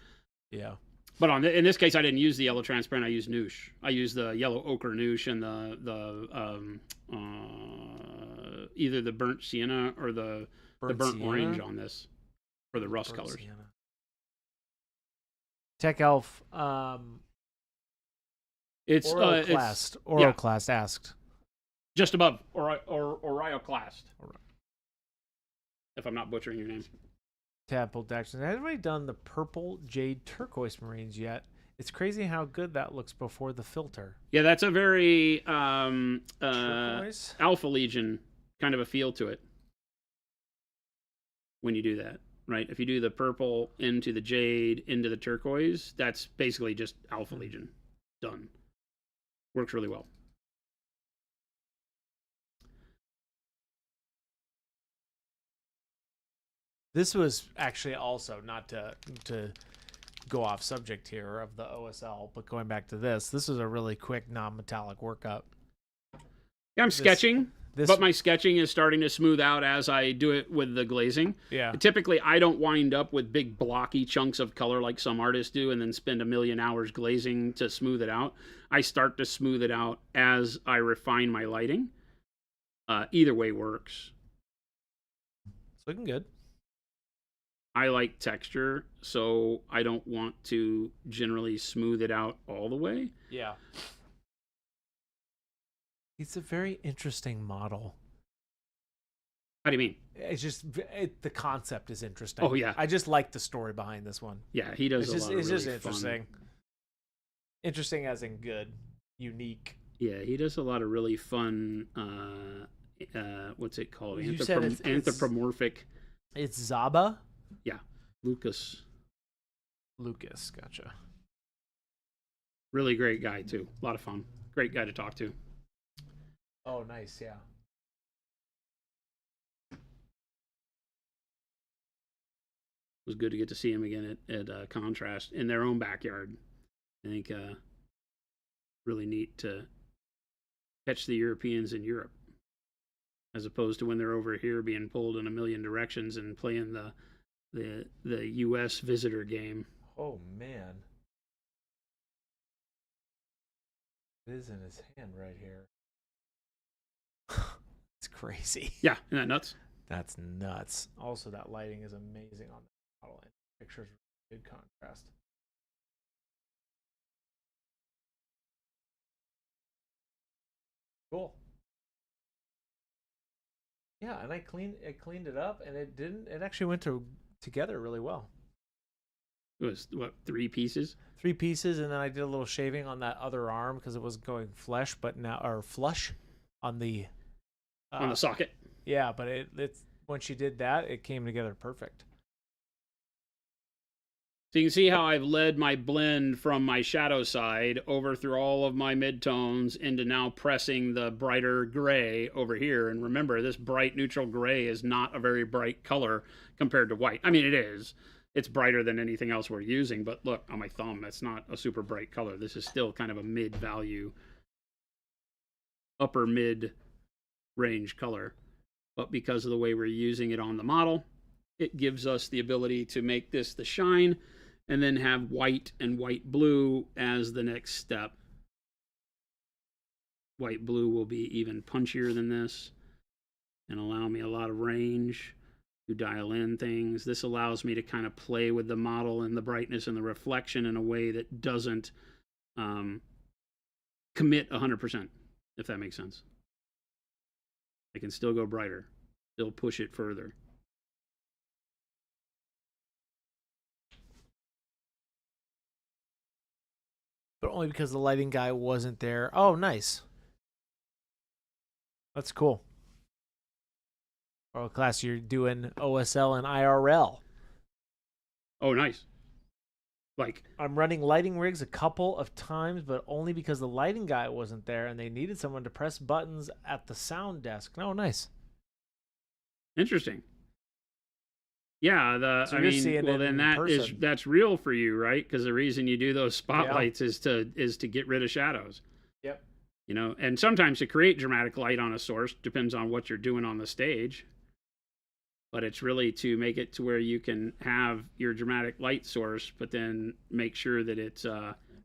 Yeah. But in this case, I didn't use the yellow transparent. I used Noosh. I used the yellow ochre Noosh and the either the burnt sienna or the burnt orange on this for the rust colors. Sienna. Tech Elf, It's Oroclast asked. Just above Orioclast. If I'm not butchering your name. Tadpole Jackson. Has anybody done the purple jade turquoise marines yet? It's crazy how good that looks before the filter. Yeah, that's a very Turquoise? Alpha Legion kind of a feel to it when you do that, right? If you do the purple into the jade into the turquoise, that's basically just Alpha Legion. Done. Works really well. This was actually also, not to go off subject here of the OSL, but going back to this is a really quick non-metallic workup. Yeah, I'm sketching, but my sketching is starting to smooth out as I do it with the glazing. Yeah. Typically, I don't wind up with big blocky chunks of color like some artists do and then spend a million hours glazing to smooth it out. I start to smooth it out as I refine my lighting. Either way works. It's looking good. I like texture, so I don't want to generally smooth it out all the way. Yeah. It's a very interesting model. How do you mean? It's just the concept is interesting. Oh, yeah. I just like the story behind this one. Yeah, he does It's a lot of really just interesting. fun. Interesting as in good, unique. Yeah, he does a lot of really fun. What's it called? You said it's Anthropomorphic. It's Zaba. Yeah, Lucas. Gotcha. Really great guy too. A lot of fun. Great guy to talk to. Oh, nice. Yeah. It was good to get to see him again at Contrast in their own backyard. I think really neat to catch the Europeans in Europe, as opposed to when they're over here being pulled in a million directions and playing the U.S. visitor game. Oh man, it is in his hand right here. It's crazy. Yeah, isn't that nuts? That's nuts. Also, that lighting is amazing on the model. Pictures good contrast. Cool. Yeah, and I cleaned it up, and it actually went together really well. It was what, 3 pieces? 3 pieces, and then I did a little shaving on that other arm because it was going flush on the socket. Yeah, but it's once you did that, it came together perfect. So you can see how I've led my blend from my shadow side over through all of my midtones into now pressing the brighter gray over here. And remember, this bright neutral gray is not a very bright color compared to white. I mean, it is. It's brighter than anything else we're using, but look, on my thumb, that's not a super bright color. This is still kind of a mid-value, upper mid-range color. But because of the way we're using it on the model, it gives us the ability to make this the shine and then have white and white blue as the next step. White blue will be even punchier than this and allow me a lot of range to dial in things. This allows me to kind of play with the model and the brightness and the reflection in a way that doesn't commit 100%, if that makes sense. I can still go brighter, still push it further. But only because the lighting guy wasn't there. Oh, nice. That's cool. Oh, class, you're doing OSL and IRL. Oh, nice. Like, I'm running lighting rigs a couple of times, but only because the lighting guy wasn't there and they needed someone to press buttons at the sound desk. Oh, nice. Interesting. Yeah, So you're seeing well, it then in that's real for you, right? Because the reason you do those spotlights is to get rid of shadows. Yep. You know, and sometimes to create dramatic light on a source depends on what you're doing on the stage. but it's really to make it to where you can have your dramatic light source, but then make sure that it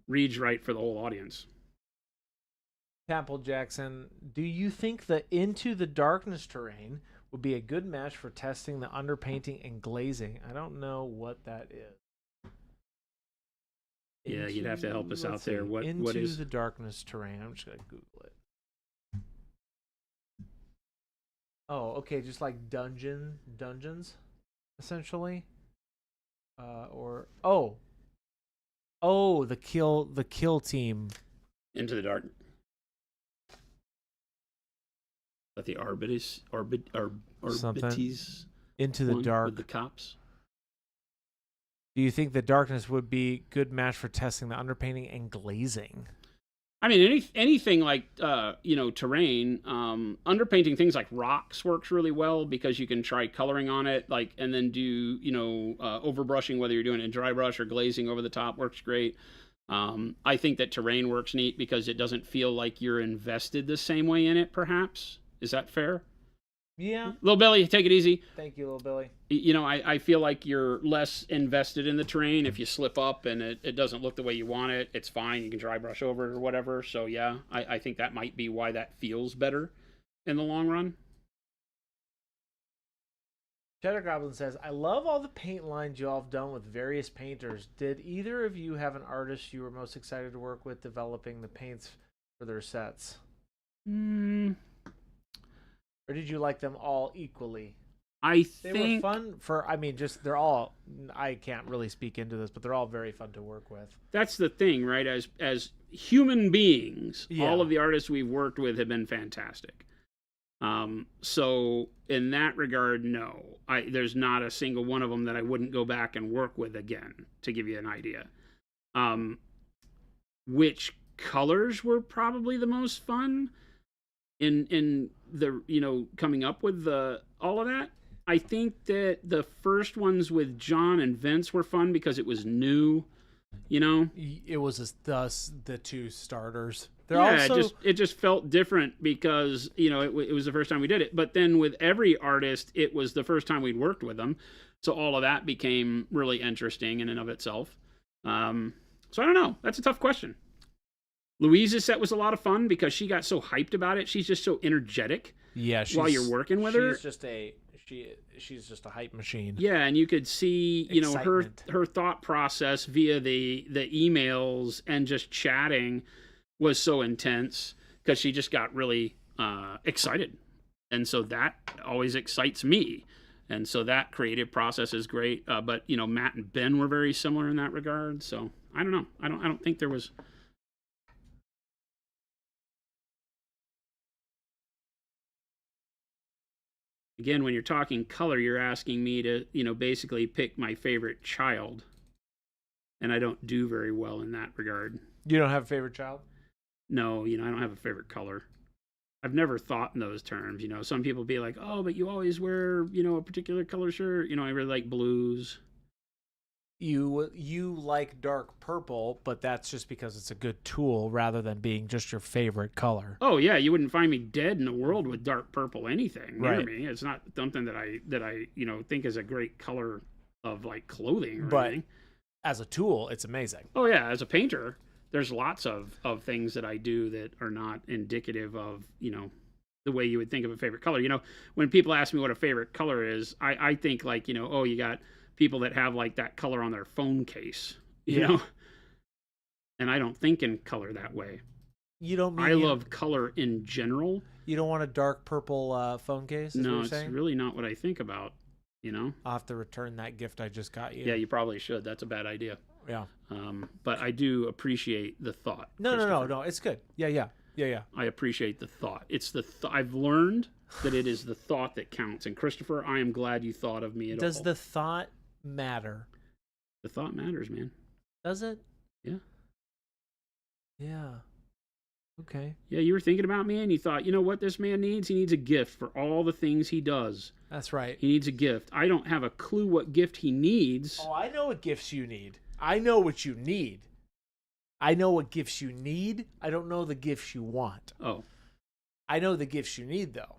reads right for the whole audience. Temple Jackson, do you think the Into the Darkness terrain would be a good match for testing the underpainting and glazing? I don't know what that is. Yeah, you'd have to help us out there. What is Into the Darkness terrain? I'm just gonna Google it. Oh, okay, just like dungeons, essentially. The kill team. Into the Dark? But the Arbites Into the Dark with the cops. Do you think the darkness would be good match for testing the underpainting and glazing? I mean, anything like terrain, underpainting things like rocks works really well because you can try coloring on it, like, and then do overbrushing, whether you're doing it in dry brush or glazing over the top works great. I think that terrain works neat because it doesn't feel like you're invested the same way in it. Perhaps, is that fair? Yeah. Little Billy, take it easy. Thank you, Little Billy. I feel like you're less invested in the terrain. If you slip up and it doesn't look the way you want it, it's fine. You can dry brush over it or whatever. So, yeah, I think that might be why that feels better in the long run. Cheddar Goblin says, I love all the paint lines you all have done with various painters. Did either of you have an artist you were most excited to work with developing the paints for their sets? Or did you like them all equally? They were fun they're all, I can't really speak into this, but they're all very fun to work with. That's the thing, right? As human beings, all of the artists we've worked with have been fantastic. So in that regard, no, there's not a single one of them that I wouldn't go back and work with again, to give you an idea. Which colors were probably the most fun in the, coming up with all of that? I think that the first ones with John and Vince were fun because it was new, It was thus the two starters. It just felt different because, it was the first time we did it. But then with every artist, it was the first time we'd worked with them. So all of that became really interesting in and of itself. So I don't know. That's a tough question. Louise's set was a lot of fun because she got so hyped about it. She's just so energetic. Yeah, while you're working with her, she's just a hype machine. Yeah, and you could see, her thought process via the emails and just chatting was so intense because she just got really excited, and so that always excites me. And so that creative process is great. But Matt and Ben were very similar in that regard. So I don't know. I don't think there was. Again, when you're talking color, you're asking me to, basically pick my favorite child. And I don't do very well in that regard. You don't have a favorite child? No, I don't have a favorite color. I've never thought in those terms. Some people be like, oh, but you always wear, a particular color shirt. I really like blues. You like dark purple, but that's just because it's a good tool rather than being just your favorite color. Oh yeah, you wouldn't find me dead in the world with dark purple anything near right. me. It's not something that I think is a great color of like clothing or but anything. As a tool, it's amazing. Oh yeah, as a painter, there's lots of things that I do that are not indicative of the way you would think of a favorite color. When people ask me what a favorite color is, I think like oh, you got people that have like that color on their phone case, you know, and I don't think in color that way. You don't mean I love color in general. You don't want a dark purple phone case? No, it's really not what I think about, I'll have to return that gift I just got you. Yeah, you probably should. That's a bad idea. Yeah. But I do appreciate the thought. No. It's good. Yeah. I appreciate the thought. It's I've learned that it is the thought that counts. And Christopher, I am glad you thought of me at all. Does the thought matter? The thought matters, man. Does it? Yeah. Okay. Yeah, you were thinking about me and you thought, what this man needs? He needs a gift for all the things he does. That's right. He needs a gift. I don't have a clue what gift he needs. Oh, I know what gifts you need. I know what you need. I know what gifts you need. I don't know the gifts you want. Oh. I know the gifts you need, though.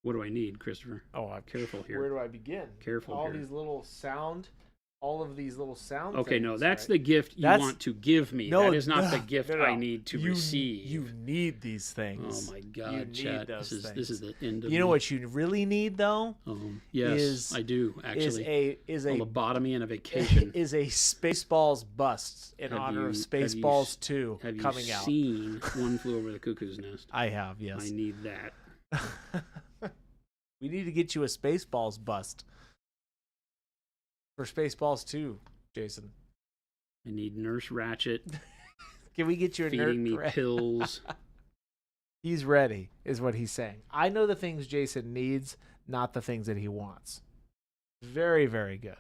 What do I need, Christopher? Oh, I'm Careful here. Where do I begin? Careful all here. these little sound, all of these little sound. Okay, no, things, that's right? the gift you want to give me. No, that is not the gift no. I need to receive. You need these things. Oh my You God, need Chad! those This is the end of. You know what you really need though? Yes, I do actually. Is a a lobotomy and a vacation. is a Spaceballs bust in honor of Spaceballs 2 coming out. Have you seen One Flew Over the Cuckoo's Nest? I have, yes. I need that. We need to get you a Spaceballs bust for Spaceballs 2, Jason. I need Nurse Ratchet Can we get you a feeding me pills. He's ready, is what he's saying. I know the things Jason needs, not the things that he wants. Very, very good.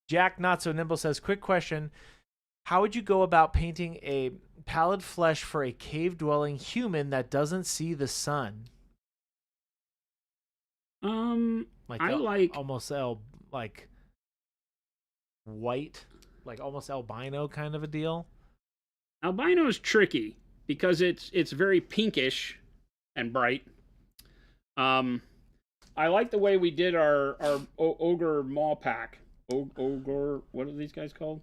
Jack Not So Nimble says, quick question. How would you go about painting a pallid flesh for a cave-dwelling human that doesn't see the sun? I like almost like white, like almost albino kind of a deal. albino is tricky because it's very pinkish and bright. I like the way we did our ogre maw pack. Ogre, what are these guys called?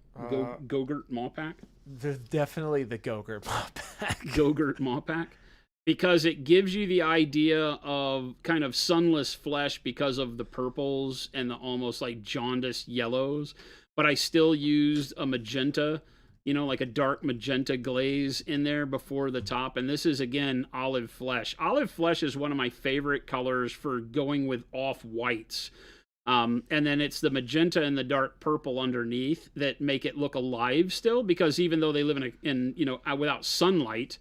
Gogurt maw pack. Definitely the Gogurt maw pack. Gogurt maw pack. Because it gives you the idea of kind of sunless flesh because of the purples and the almost like jaundiced yellows. But I still used a magenta, like a dark magenta glaze in there before the top. And this is, again, olive flesh. Olive flesh is one of my favorite colors for going with off-whites. And then it's the magenta and the dark purple underneath that make it look alive still. Because even though they live in without sunlight,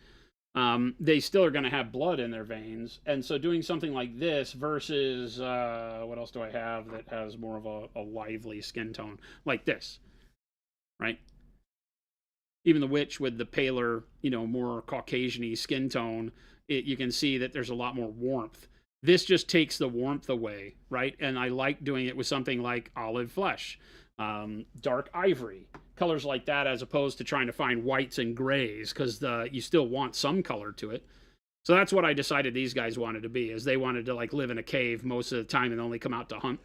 they still are going to have blood in their veins. And so doing something like this versus, what else do I have that has more of a lively skin tone? Like this, right? Even the witch with the paler, more Caucasian-y skin tone, you can see that there's a lot more warmth. This just takes the warmth away, right? And I like doing it with something like olive flesh, dark ivory, colors like that, as opposed to trying to find whites and grays, because you still want some color to it. So that's what I decided these guys wanted to be, is they wanted to like live in a cave most of the time and only come out to hunt,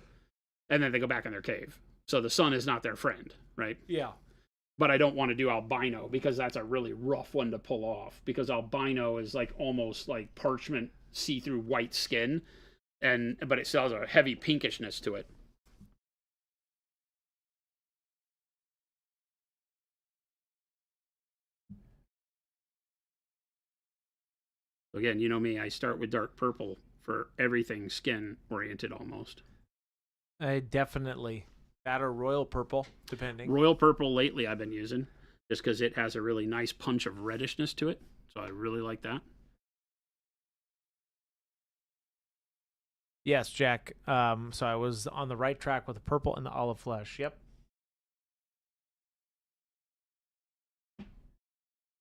and then they go back in their cave. So the sun is not their friend, right? Yeah. But I don't want to do albino because that's a really rough one to pull off, because albino is like almost like parchment see-through white skin, but it still has a heavy pinkishness to it. Again, you know me, I start with dark purple for everything skin oriented almost. Definitely. That or royal purple, depending. Royal purple lately I've been using, just because it has a really nice punch of reddishness to it. So I really like that. Yes, Jack. So I was on the right track with the purple and the olive flesh. Yep.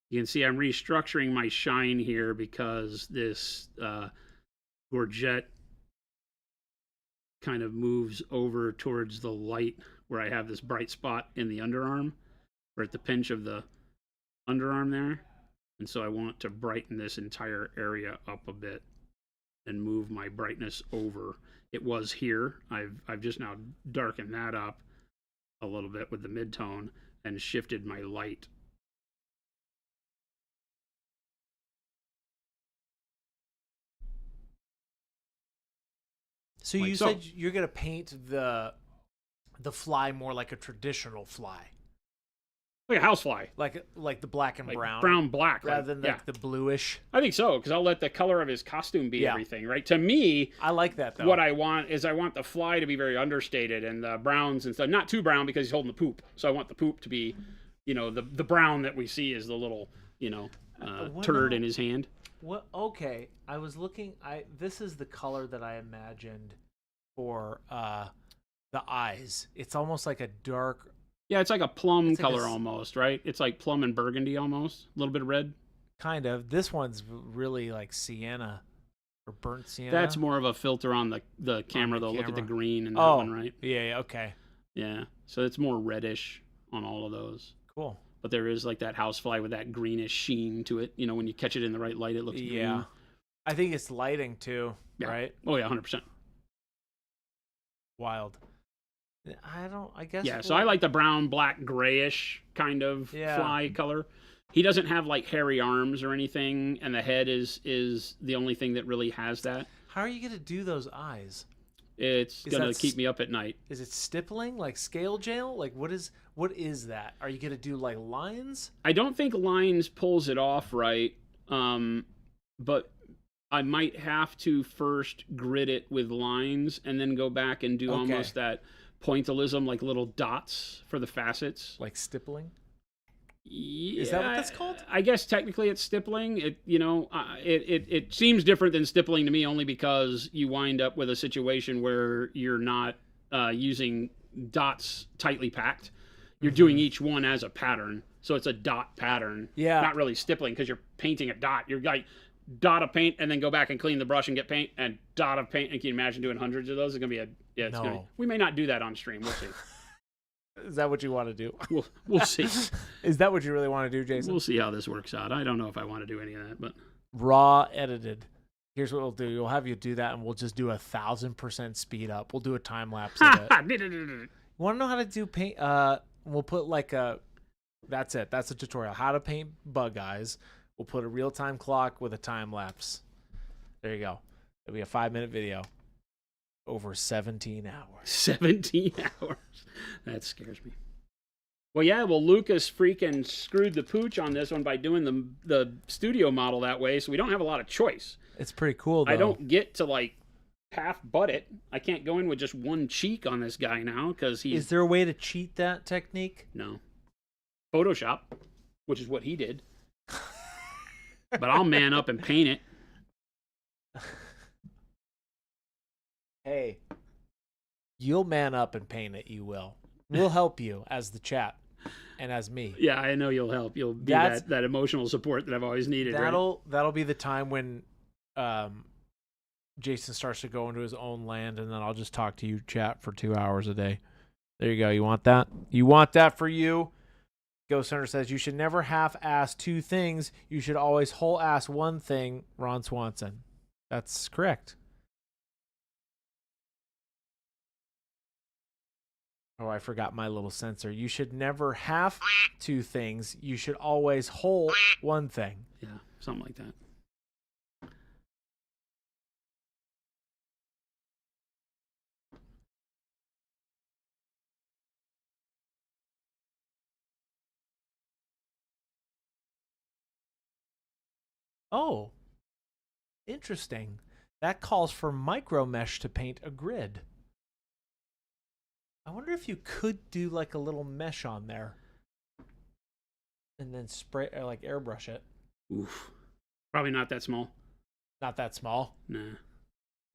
You can see I'm restructuring my shine here because this gorget kind of moves over towards the light where I have this bright spot in the underarm, or at the pinch of the underarm there. And so I want to brighten this entire area up a bit and move my brightness over. It was here. I've just now darkened that up a little bit with the midtone and shifted my light. So you said you're gonna paint the fly more like a traditional fly, like a housefly, like the black and like brown, black, rather than the bluish. I think so, because I'll let the color of his costume be everything, right? To me, I like that though. What I want the fly to be very understated, and the browns and stuff, not too brown because he's holding the poop. So I want the poop to be, the brown that we see is the little, turd in his hand. What? Okay, I was looking. This is the color that I imagined for the eyes. It's almost like a dark. Yeah, it's like a plum color almost, right? It's like plum and burgundy almost, a little bit of red. Kind of. This one's really like sienna or burnt sienna. That's more of a filter on the camera, though. Look at the green in that one, right? Yeah. Okay. Yeah. So it's more reddish on all of those. Cool. But there is like that housefly with that greenish sheen to it. When you catch it in the right light, it looks green. I think it's lighting too, Yeah. right? Oh yeah, 100%. Wild. I guess. Yeah, so I like the brown, black, grayish kind of fly color. He doesn't have like hairy arms or anything, and the head is the only thing that really has that. How are you gonna do those eyes? It's Is gonna that keep me up at night. Is it stippling, like scale gel? Like what is that? Are you gonna do like lines? I don't think lines pulls it off right, but I might have to first grid it with lines and then go back and do almost that pointillism, like little dots for the facets. Like stippling? Yeah, is that what that's called? I guess technically it's stippling. It seems different than stippling to me only because you wind up with a situation where you're not using dots tightly packed. You're doing each one as a pattern, so it's a dot pattern. Yeah, not really stippling because you're painting a dot. You're like dot of paint and then go back and clean the brush and get paint and dot of paint. And can you imagine doing hundreds of those? It's gonna be we may not do that on stream. We'll see. Is that what you want to do? We'll see. Is that what you really want to do, Jason? We'll see how this works out. I don't know if I want to do any of that, but raw edited. Here's what we'll do. We'll have you do that, and we'll just do 1,000% speed up. We'll do a time lapse of it. You want to know how to do paint? We'll put like that's it. That's a tutorial. How to paint bug eyes. We'll put a real-time clock with a time lapse. There you go. It'll be a 5-minute video. Over 17 hours. 17 hours. That scares me. Well, yeah, Lucas freaking screwed the pooch on this one by doing the studio model that way, so we don't have a lot of choice. It's pretty cool, though. I don't get to, like, half butt it. I can't go in with just one cheek on this guy now, because he's... Is there a way to cheat that technique? No. Photoshop, which is what he did. But I'll man up and paint it. Hey, you'll man up and paint it, you will. We'll help you as the chat and as me. Yeah, I know you'll help. You'll be that emotional support that I've always needed. That'll be the time when Jason starts to go into his own land, and then I'll just talk to you, chat, for 2 hours a day. There you go. You want that? You want that for you? Ghost Hunter says, you should never half-ass 2 things. You should always whole-ass 1 thing, Ron Swanson. That's correct. Oh, I forgot my little sensor. You should never have 2 things. You should always whole 1 thing. Yeah, something like that. Oh, interesting. That calls for micro mesh to paint a grid. I wonder if you could do like a little mesh on there and then spray or like airbrush it. Oof. Probably not that small. Not that small? Nah.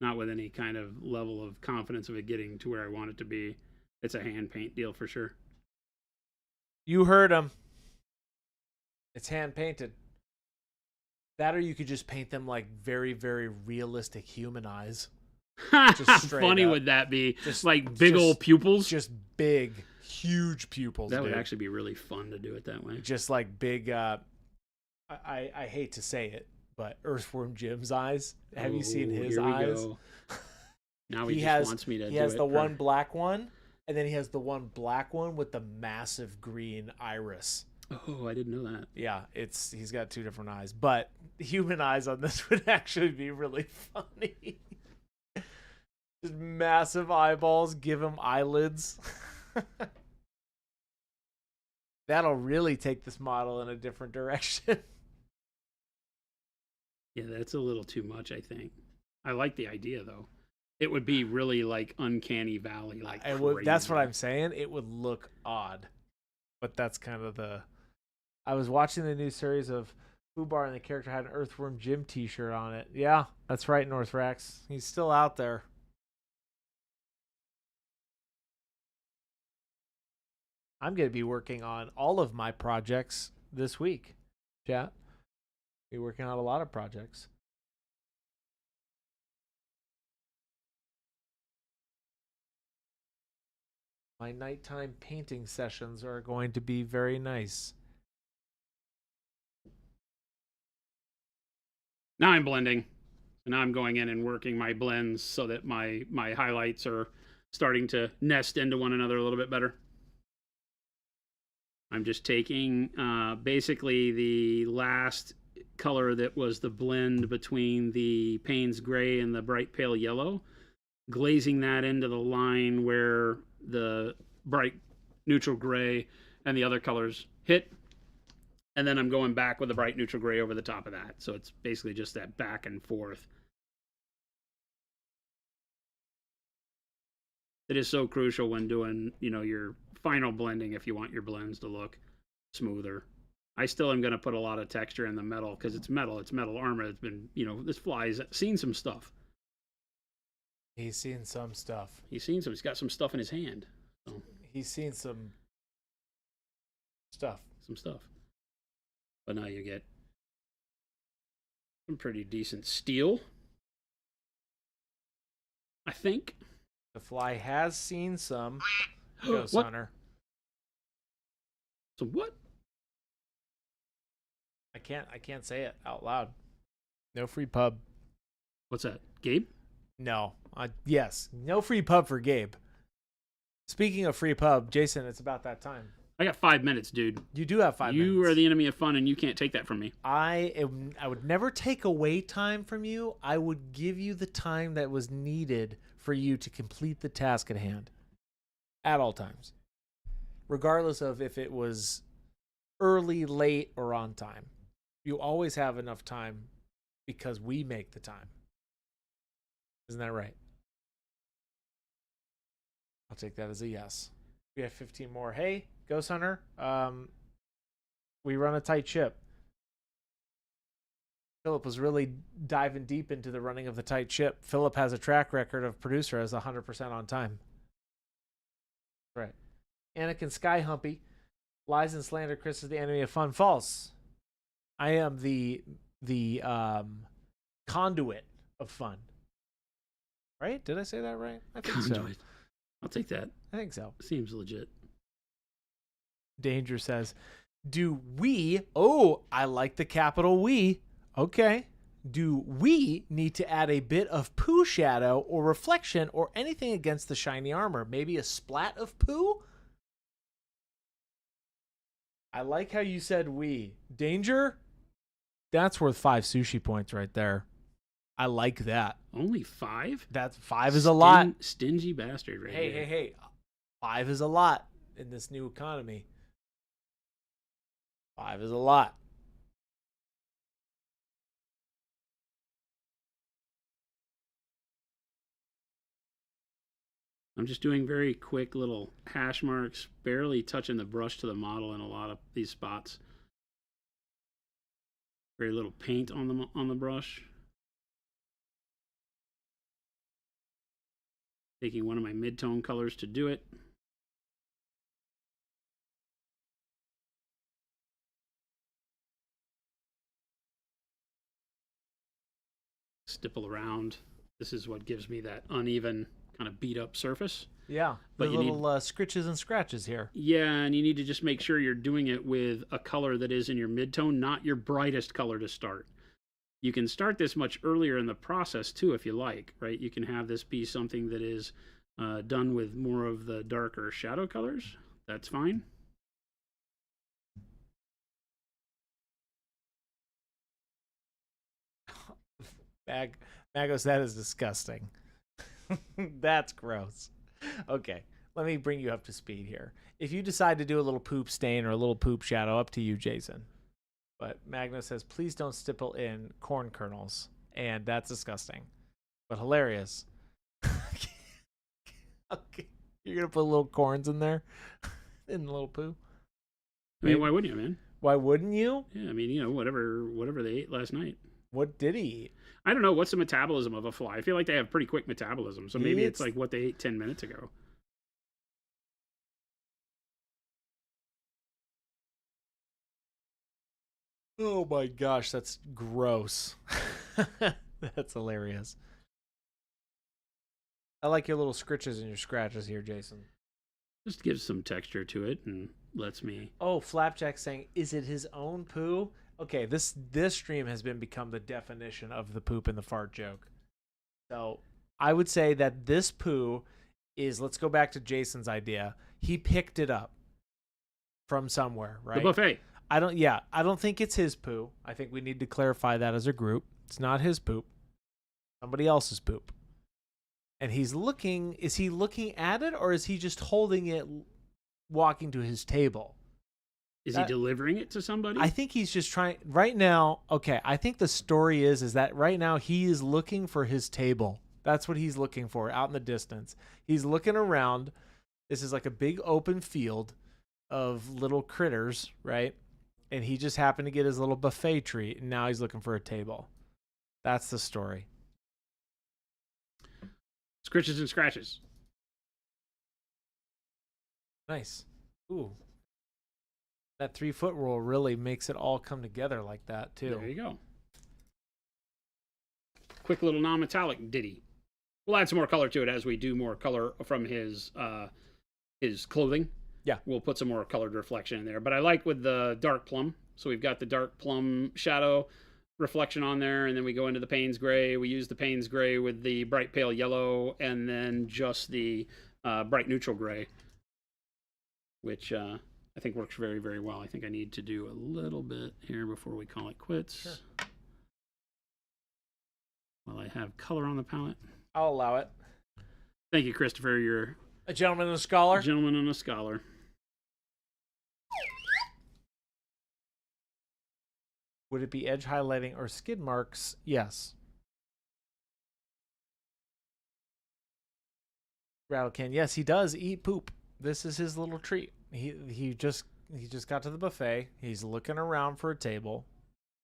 Not with any kind of level of confidence of it getting to where I want it to be. It's a hand paint deal for sure. You heard him. It's hand painted. That or you could just paint them like very, very realistic human eyes. How funny would that be? Just like big old pupils? Just big, huge pupils. That would actually be really fun to do it that way. Just like big, I hate to say it, but Earthworm Jim's eyes. Have you seen his eyes? Go. Now he just wants me to do it. He has the one black one, and then he has the one black one with the massive green iris. Oh, I didn't know that. Yeah, he's got 2 different eyes, but human eyes on this would actually be really funny. Just massive eyeballs, give him eyelids. That'll really take this model in a different direction. Yeah, that's a little too much, I think. I like the idea, though. It would be really like Uncanny Valley, like that's what I'm saying. It would look odd, but that's kind of the... I was watching the new series of Fubar, and the character had an Earthworm Jim t-shirt on it. Yeah, that's right, Northrax. He's still out there. I'm going to be working on all of my projects this week, chat. Be working on a lot of projects. My nighttime painting sessions are going to be very nice. Now I'm blending. And now I'm going in and working my blends so that my highlights are starting to nest into one another a little bit better. I'm just taking basically the last color that was the blend between the Payne's Gray and the bright pale yellow, glazing that into the line where the bright neutral gray and the other colors hit. And then I'm going back with the bright neutral gray over the top of that. So it's basically just that back and forth. It is so crucial when doing, your final blending if you want your blends to look smoother. I still am going to put a lot of texture in the metal because it's metal armor. It's been, this fly's seen some stuff. He's seen some stuff. He's got some stuff in his hand. So. He's seen some stuff. But now you get some pretty decent steel, I think. The fly has seen some Ghost Hunter. So what? I can't say it out loud. No free pub. What's that? Gabe? No. Yes. No free pub for Gabe. Speaking of free pub, Jason, it's about that time. I got 5 minutes, dude. You do have 5 minutes. You are the enemy of fun, and you can't take that from me. I would never take away time from you. I would give you the time that was needed for you to complete the task at hand. At all times. Regardless of if it was early, late, or on time. You always have enough time because we make the time. Isn't that right? I'll take that as a yes. We have 15 more. Hey, Ghost Hunter, we run a tight ship. Philip was really diving deep into the running of the tight ship. Philip has a track record of producer as 100% on time. Right. Anakin Skyhumpy lies and slander Chris is the enemy of fun. False. I am the conduit of fun. Right? Did I say that right? I think so. I'll take that. I think so. Seems legit. Danger says, do we, I like the capital we. Okay. Do we need to add a bit of poo shadow or reflection or anything against the shiny armor? Maybe a splat of poo? I like how you said we. Danger? That's worth 5 sushi points right there. I like that. Only 5? That's 5 is a lot. Stingy bastard right here. Hey. 5 is a lot in this new economy. 5 is a lot. I'm just doing very quick little hash marks, barely touching the brush to the model in a lot of these spots. Very little paint on the brush. Taking one of my mid-tone colors to do it. Stipple around. This is what gives me that uneven kind of beat up surface. Yeah, but the little scritches and scratches here. Yeah, and you need to just make sure you're doing it with a color that is in your mid-tone, not your brightest color to start. You can start this much earlier in the process too if you like, right? You can have this be something that is done with more of the darker shadow colors. That's fine. Magos, that is disgusting. That's gross. Okay, let me bring you up to speed here. If you decide to do a little poop stain or a little poop shadow, up to you, Jason. But Magnus says, please don't stipple in corn kernels. And that's disgusting. But hilarious. Okay. You're going to put little corns in there? In the little poo? I mean, why wouldn't you, man? Why wouldn't you? Yeah, I mean, whatever they ate last night. What did he eat? I don't know. What's the metabolism of a fly? I feel like they have pretty quick metabolism. So maybe it's like what they ate 10 minutes ago. Oh my gosh, that's gross. That's hilarious. I like your little scritches and your scratches here, Jason. Just gives some texture to it and lets me... Oh, Flapjack saying, is it his own poo? Okay, this stream has become the definition of the poop and the fart joke. So I would say that this poo is, let's go back to Jason's idea. He picked it up from somewhere, right? The buffet. I don't think it's his poo. I think we need to clarify that as a group. It's not his poop. Somebody else's poop. And is he looking at it, or is he just holding it walking to his table? Is he delivering it to somebody? I think he's just trying right now. Okay, I think the story is that right now he is looking for his table. That's what he's looking for out in the distance. He's looking around. This is like a big open field of little critters, right? And he just happened to get his little buffet treat, and now he's looking for a table. That's the story. Scritches and scratches. Nice. Ooh. That 3-foot rule really makes it all come together like that, too. There you go. Quick little non-metallic ditty. We'll add some more color to it as we do more color from his clothing. Yeah. We'll put some more colored reflection in there. But I like with the dark plum. So we've got the dark plum shadow reflection on there, and then we go into the Payne's gray. We use the Payne's gray with the bright pale yellow, and then just the bright neutral gray, which I think works very, very well. I think I need to do a little bit here before we call it quits. Sure. While I have color on the palette. I'll allow it. Thank you, Christopher. You're a gentleman and a scholar. A gentleman and a scholar. Would it be edge highlighting or skid marks? Yes. Rattlecan. Yes, he does eat poop. This is his little treat. He just got to the buffet. He's looking around for a table.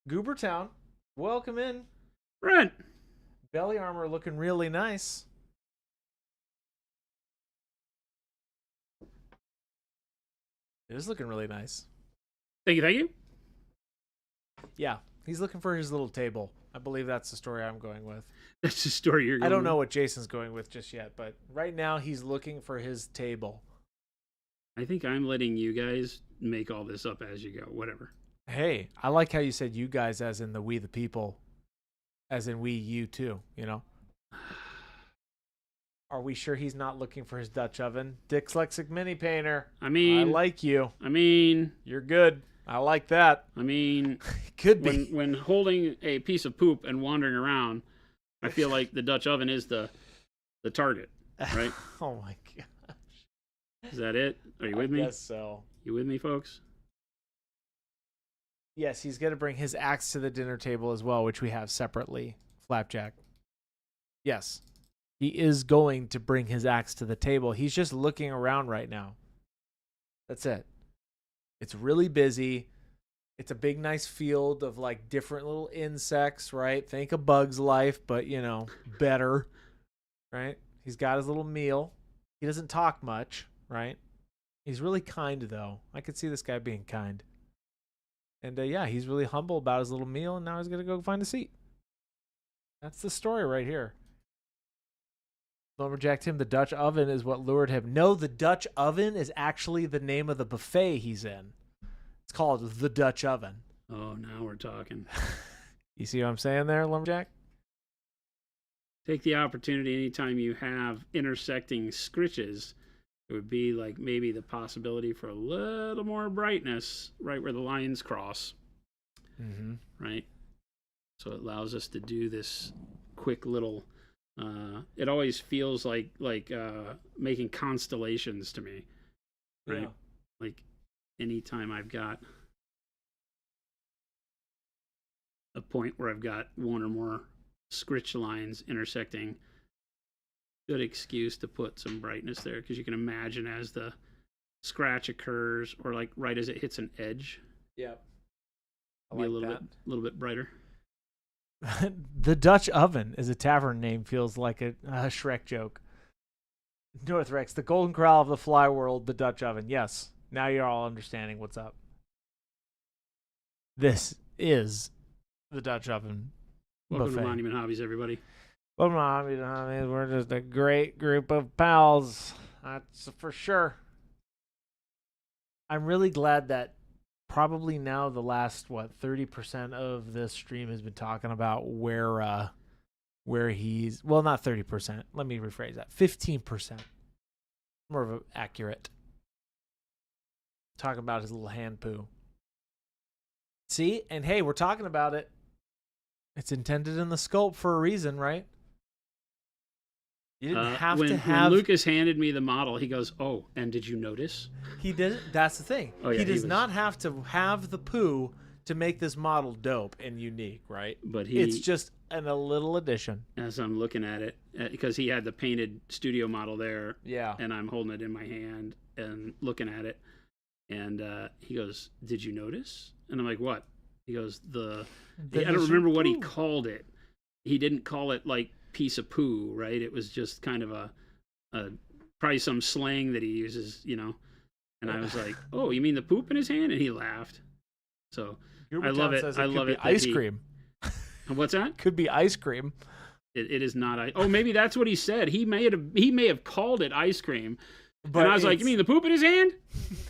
Goobertown, welcome in. Brent. Belly armor looking really nice. It is looking really nice. Thank you, thank you. Yeah, he's looking for his little table. I believe that's the story I'm going with. That's the story you're going with. I don't know what Jason's going with just yet, but right now he's looking for his table. I think I'm letting you guys make all this up as you go. Whatever. Hey, I like how you said you guys as in the we the people. As in we, you too, you know? Are we sure he's not looking for his Dutch oven? Dyslexic mini painter. I mean... I like you. I mean... You're good. I like that. I mean... Could be. When holding a piece of poop and wandering around, I feel like the Dutch oven is the target, right? Oh my gosh. Is that it? Are you with me? Yes, so. You with me, folks? Yes, he's going to bring his axe to the dinner table as well, which we have separately. Flapjack. Yes. He is going to bring his axe to the table. He's just looking around right now. That's it. It's really busy. It's a big, nice field of like different little insects, right? Think a bug's life, but you know, better, right? He's got his little meal. He doesn't talk much, right? He's really kind, though. I could see this guy being kind. And yeah, he's really humble about his little meal, and now he's going to go find a seat. That's the story right here. Lumberjack Tim, the Dutch oven is what lured him. No, the Dutch oven is actually the name of the buffet he's in. It's called the Dutch oven. Oh, now we're talking. You see what I'm saying there, Lumberjack? Take the opportunity anytime you have intersecting scritches. It would be like maybe the possibility for a little more brightness right where the lines cross. Mm-hmm. Right? So it allows us to do this quick little... it always feels like making constellations to me. Right? Yeah. Like anytime I've got a point where I've got one or more scritch lines intersecting, good excuse to put some brightness there, because you can imagine as the scratch occurs or like right as it hits an edge, Yep. be a little bit brighter. The Dutch oven is a tavern name. Feels like a Shrek joke. Northrex, the golden corral of the fly world, the Dutch oven. Yes, now you're all understanding what's up. This is the Dutch oven. Welcome buffet. to Monument Hobbies, everybody. Welcome to Hobbies. We're just a great group of pals. That's for sure. I'm really glad that probably now the last 30% of this stream has been talking about where he's, well, not 30%. Let me rephrase that. 15%. More of a accurate. Talking about his little hand poo. See? And hey, we're talking about it. It's intended in the sculpt for a reason, right? You didn't have to have. When Lucas handed me the model, he goes, "Oh, and did you notice?" He didn't. That's the thing. Oh, yeah, he does not have to have the poo to make this model dope and unique, right? But it's just a little addition. As I'm looking at it, because he had the painted studio model there, Yeah. and I'm holding it in my hand and looking at it, and he goes, "Did you notice?" And I'm like, "What?" He goes, I don't remember what he called it. He didn't call it like piece of poo, right? It was just kind of a probably some slang that he uses, you know. And I was like, "Oh, you mean the poop in his hand?" And he laughed. So I love it. I love it. Ice cream. What's that? Could be ice cream. It is not ice. Oh, maybe that's what he said. He may have called it ice cream. But I was like, "You mean the poop in his hand?"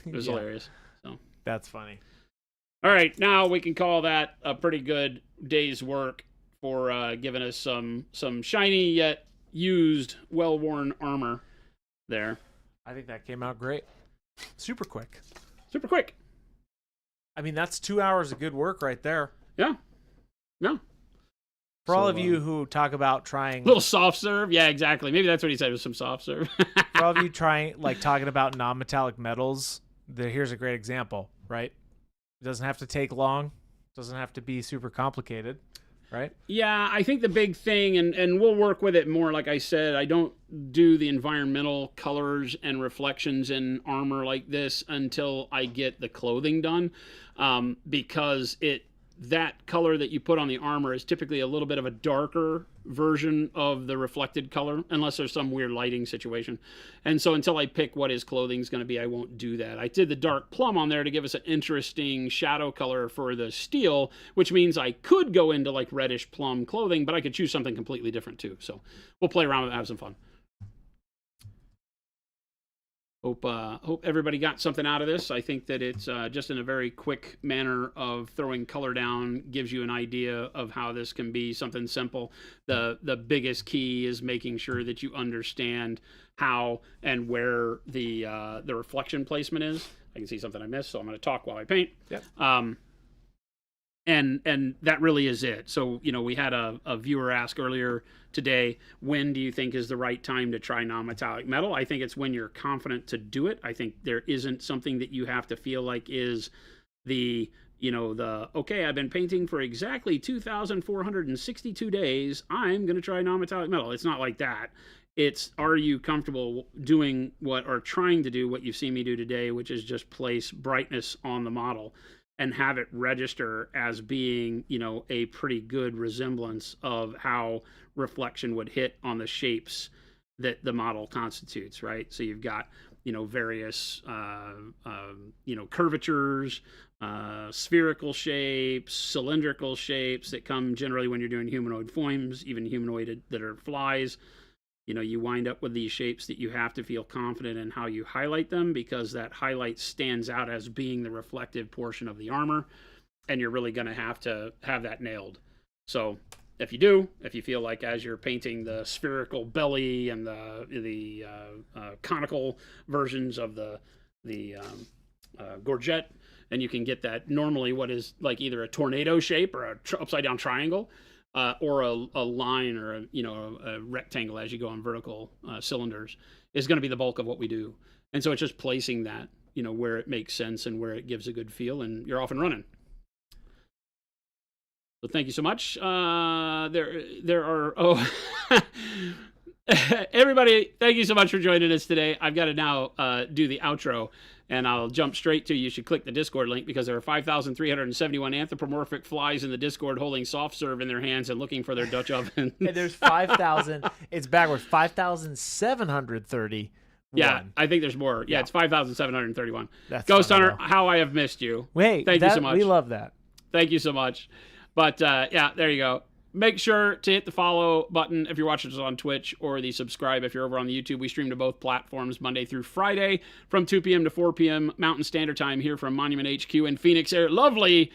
It was hilarious. So that's funny. All right, now we can call that a pretty good day's work for giving us some shiny yet used, well-worn armor there. I think that came out great. Super quick. Super quick. I mean, that's 2 hours of good work right there. Yeah. No. For all of you who talk about trying... little soft serve. Yeah, exactly. Maybe that's what he said, was some soft serve. For all of you talking about non-metallic metals, here's a great example, right? It doesn't have to take long. It doesn't have to be super complicated, right? Yeah, I think the big thing, and we'll work with it more, like I said, I don't do the environmental colors and reflections in armor like this until I get the clothing done, because that color that you put on the armor is typically a little bit of a darker version of the reflected color, unless there's some weird lighting situation. And so until I pick what his clothing is going to be, I won't do that. I did the dark plum on there to give us an interesting shadow color for the steel, which means I could go into like reddish plum clothing, but I could choose something completely different too. So we'll play around with it and have some fun. Hope everybody got something out of this. I think that it's just in a very quick manner of throwing color down, gives you an idea of how this can be something simple. The biggest key is making sure that you understand how and where the reflection placement is. I can see something I missed, so I'm going to talk while I paint. Yep. And that really is it. So, you know, we had a viewer ask earlier today, when do you think is the right time to try non-metallic metal? I think it's when you're confident to do it. I think there isn't something that you have to feel like is okay, I've been painting for exactly 2,462 days. I'm going to try non-metallic metal. It's not like that. It's, are you comfortable doing trying to do what you've seen me do today, which is just place brightness on the model and have it register as being, a pretty good resemblance of how reflection would hit on the shapes that the model constitutes, right? So you've got, various, curvatures, spherical shapes, cylindrical shapes that come generally when you're doing humanoid forms, even humanoid that are flies. You wind up with these shapes that you have to feel confident in how you highlight them, because that highlight stands out as being the reflective portion of the armor, and you're really going to have that nailed. So if you feel like as you're painting the spherical belly and the conical versions of the gorget, and you can get that normally what is like either a tornado shape or a upside down triangle, or a line or a rectangle as you go on vertical cylinders, is going to be the bulk of what we do. And so it's just placing that, where it makes sense and where it gives a good feel, and you're off and running. So thank you so much. Everybody, thank you so much for joining us today. I've got to now do the outro, and I'll jump straight to, you should click the Discord link, because there are 5,371 anthropomorphic flies in the Discord holding soft serve in their hands and looking for their Dutch oven. And there's 5,000. It's backwards. 5,730. Yeah, I think there's more. Yeah, it's 5,731. That's Ghost Hunter, how I have missed you. Wait, thank you so much. We love that. Thank you so much. But yeah, there you go. make sure to hit the follow button if you're watching us on Twitch, or the subscribe if you're over on the YouTube. We stream to both platforms Monday through Friday from 2 p.m. to 4 p.m. Mountain Standard Time here from Monument HQ in Phoenix, lovely,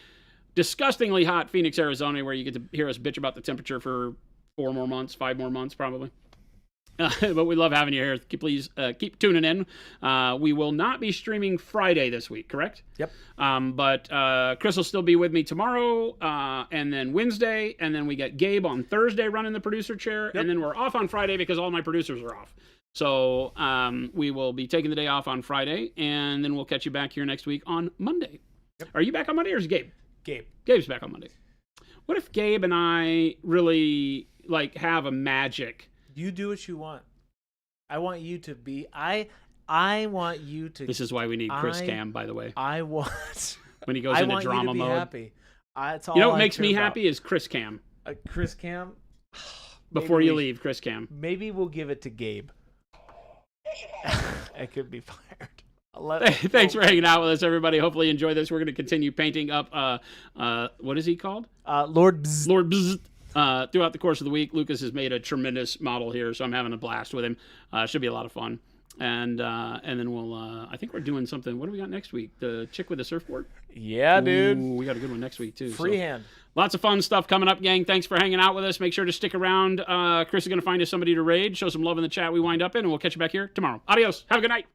disgustingly hot Phoenix, Arizona, where you get to hear us bitch about the temperature for 5 more months probably. But we love having you here. Please keep tuning in. We will not be streaming Friday this week, correct? Yep. But Chris will still be with me tomorrow, and then Wednesday, and then we get Gabe on Thursday running the producer chair, and then we're off on Friday because all my producers are off. So we will be taking the day off on Friday, and then we'll catch you back here next week on Monday. Yep. Are you back on Monday, or is Gabe? Gabe's back on Monday. What if Gabe and I really have a magic? You do what you want. I want you to be. I want you to. This is why we need Chris Cam, by the way. I want. When he goes into drama mode. Happy. It's all you know what makes me happy is Chris Cam. Chris Cam. Before you leave, Chris Cam. Maybe we'll give it to Gabe. I could be fired. Thanks for hanging out with us, everybody. Hopefully you enjoy this. We're going to continue painting up. What is he called? Lord Bzz. Lord Bzz. Throughout the course of the week, Lucas has made a tremendous model here, so I'm having a blast with him. Should be a lot of fun. And then we'll, I think we're doing something. What do we got next week? The chick with the surfboard? Yeah, dude. Ooh, we got a good one next week, too. Freehand. So, lots of fun stuff coming up, gang. Thanks for hanging out with us. Make sure to stick around. Chris is going to find us somebody to raid. Show some love in the chat we wind up in, and we'll catch you back here tomorrow. Adios. Have a good night.